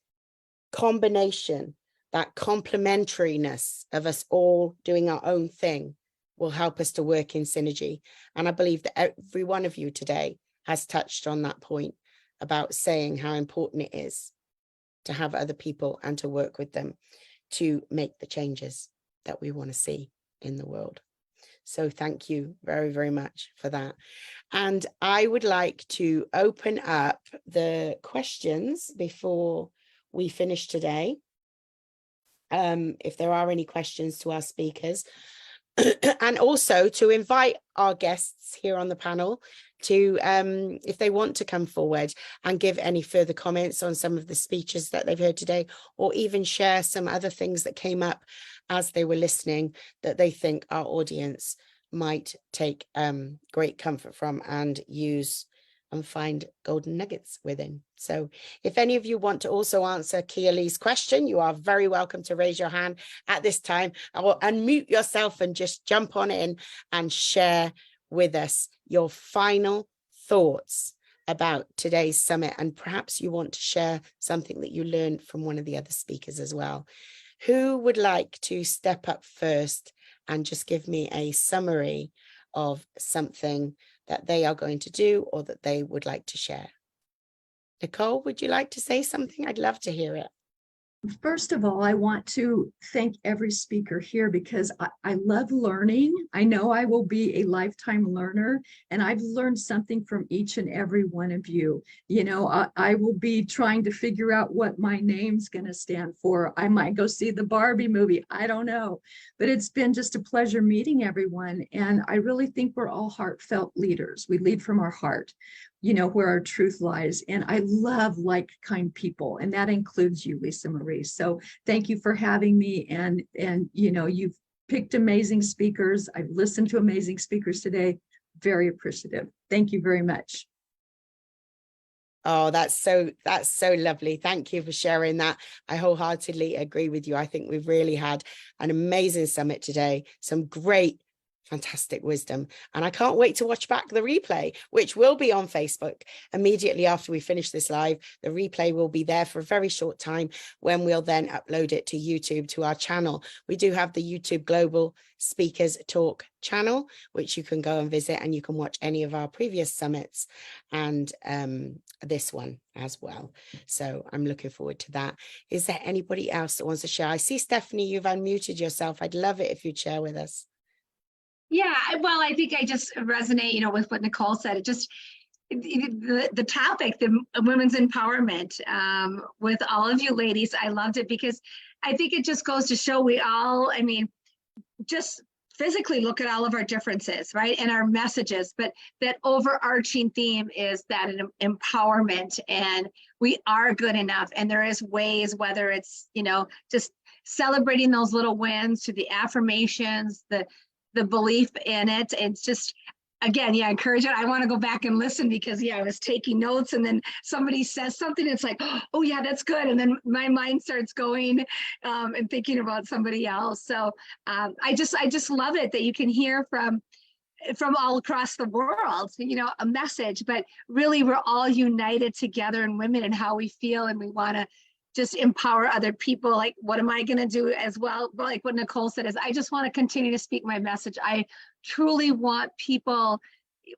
combination, that complementariness of us all doing our own thing will help us to work in synergy. And I believe that every one of you today has touched on that point about saying how important it is to have other people and to work with them to make the changes that we want to see in the world. So thank you very, very much for that. And I would like to open up the questions before we finish today. If there are any questions to our speakers, and also to invite our guests here on the panel to, if they want to come forward and give any further comments on some of the speeches that they've heard today, or even share some other things that came up as they were listening that they think our audience might take great comfort from and use and find golden nuggets within. So if any of you want to also answer Keely's question, you are very welcome to raise your hand at this time, or unmute yourself and just jump on in and share with us your final thoughts about today's summit. And perhaps you want to share something that you learned from one of the other speakers as well. Who would like to step up first and just give me a summary of something that they are going to do or that they would like to share? Nicole, would you like to say something? I'd love to hear it. First of all, I want to thank every speaker here because I love learning. I know I will be a lifetime learner, and I've learned something from each and every one of you. You know, I will be trying to figure out what my name's going to stand for. I might go see the Barbie movie. I don't know. But it's been just a pleasure meeting everyone. And I really think we're all heartfelt leaders. We lead from our heart. where our truth lies. And I love like-kind people, and that includes you, Lisa Marie. So thank you for having me. And you've picked amazing speakers. I've listened to amazing speakers today. Very appreciative. Thank you very much. Oh, that's so lovely. Thank you for sharing that. I wholeheartedly agree with you. I think we've really had an amazing summit today. Some great, fantastic wisdom. And I can't wait to watch back the replay, which will be on Facebook immediately after we finish this live. The replay will be there for a very short time, when we'll then upload it to YouTube, to our channel. We do have the YouTube Global Speakers Talk channel, which you can go and visit, and you can watch any of our previous summits and this one as well. So I'm looking forward to that. Is there anybody else that wants to share? I see, Stephanie, you've unmuted yourself. I'd love it if you'd share with us. Yeah, well, I think I just resonate, with what Nicole said. It just, the topic, the women's empowerment, with all of you ladies, I loved it, because I think it just goes to show we all, just physically look at all of our differences, right? And our messages, but that overarching theme is that an empowerment, and we are good enough. And there is ways, whether it's, just celebrating those little wins, to the affirmations, the belief in it. It's just, again, encourage it. I want to go back and listen, because I was taking notes, and then somebody says something, it's like, oh yeah, that's good. And then my mind starts going and thinking about somebody else. So I just love it that you can hear from all across the world, a message, but really we're all united together in women and how we feel. And we want to just empower other people. Like, what am I going to do as well? Like what Nicole said, is I just want to continue to speak my message. I truly want people,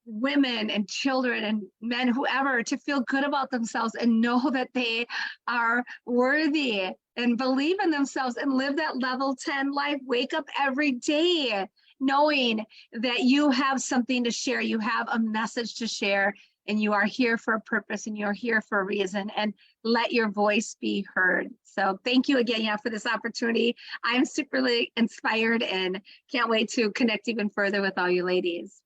women and children and men, whoever, to feel good about themselves and know that they are worthy and believe in themselves and live that level 10 life. Wake up every day knowing that you have something to share, you have a message to share, and you are here for a purpose, and you're here for a reason, and let your voice be heard. So thank you again, for this opportunity. I'm superly inspired and can't wait to connect even further with all you ladies.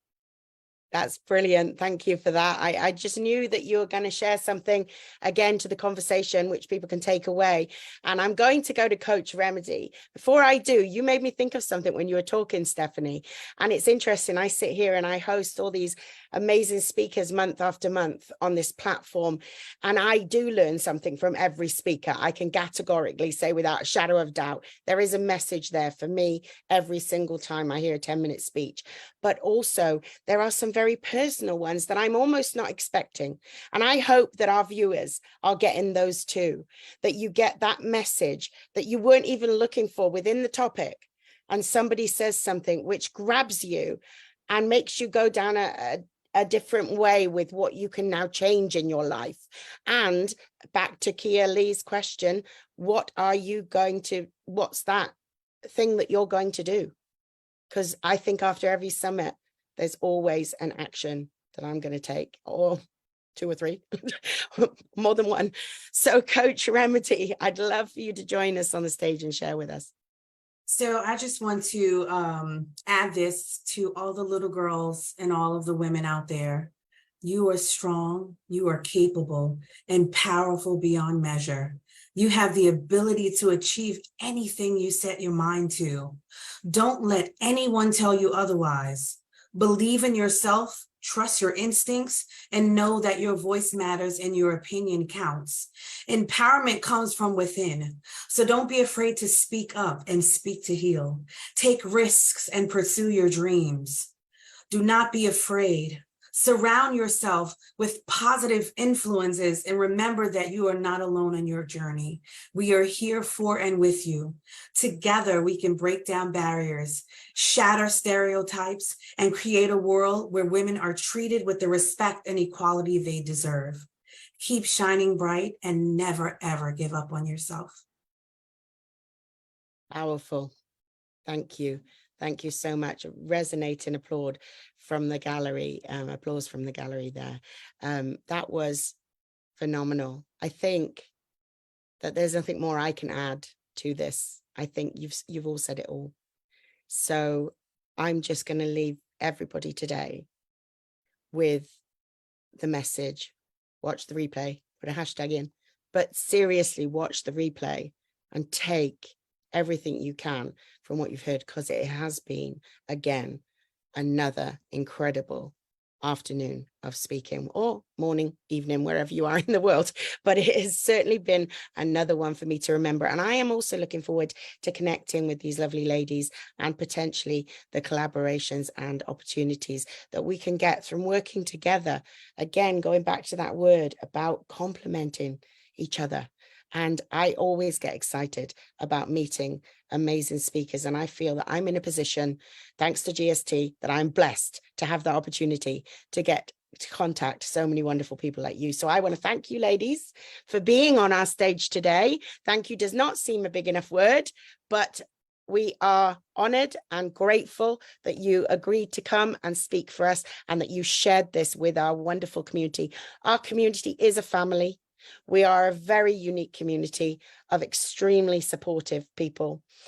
That's brilliant. Thank you for that. I just knew that you were going to share something again to the conversation, which people can take away. And I'm going to go to Coach Remmidy. Before I do, you made me think of something when you were talking, Stephanie. And it's interesting. I sit here and I host all these amazing speakers month after month on this platform. And I do learn something from every speaker. I can categorically say without a shadow of doubt, there is a message there for me every single time I hear a 10-minute speech. But also there are some very personal ones that I'm almost not expecting. And I hope that our viewers are getting those too, that you get that message that you weren't even looking for within the topic. And somebody says something which grabs you and makes you go down a different way with what you can now change in your life. And back to Kia Lee's question, what's that thing that you're going to do? Because I think after every summit, there's always an action that I'm going to take, or 2 or 3, more than one. So Coach Remmidy, I'd love for you to join us on the stage and share with us. So I just want to add this to all the little girls and all of the women out there. You are strong, you are capable, and powerful beyond measure. You have the ability to achieve anything you set your mind to. Don't let anyone tell you otherwise. Believe in yourself, trust your instincts, and know that your voice matters and your opinion counts. Empowerment comes from within. So don't be afraid to speak up and speak to heal. Take risks and pursue your dreams. Do not be afraid. Surround yourself with positive influences and remember that you are not alone on your journey. We are here for and with you. Together, we can break down barriers, shatter stereotypes, and create a world where women are treated with the respect and equality they deserve. Keep shining bright and never, ever give up on yourself. Powerful. Thank you. Thank you so much. Resonating applause from the gallery. Applause from the gallery there. That was phenomenal. I think that there's nothing more I can add to this. I think you've all said it all. So I'm just going to leave everybody today with the message, watch the replay, put a hashtag in, but seriously watch the replay and take everything you can from what you've heard, because it has been, again, another incredible afternoon of speaking, or morning, evening, wherever you are in the world. But it has certainly been another one for me to remember. And I am also looking forward to connecting with these lovely ladies and potentially the collaborations and opportunities that we can get from working together. Again, going back to that word about complementing each other. And I always get excited about meeting amazing speakers. And I feel that I'm in a position, thanks to GST, that I'm blessed to have the opportunity to get to contact so many wonderful people like you. So I want to thank you, ladies, for being on our stage today. Thank you does not seem a big enough word, but we are honored and grateful that you agreed to come and speak for us, and that you shared this with our wonderful community. Our community is a family. We are a very unique community of extremely supportive people.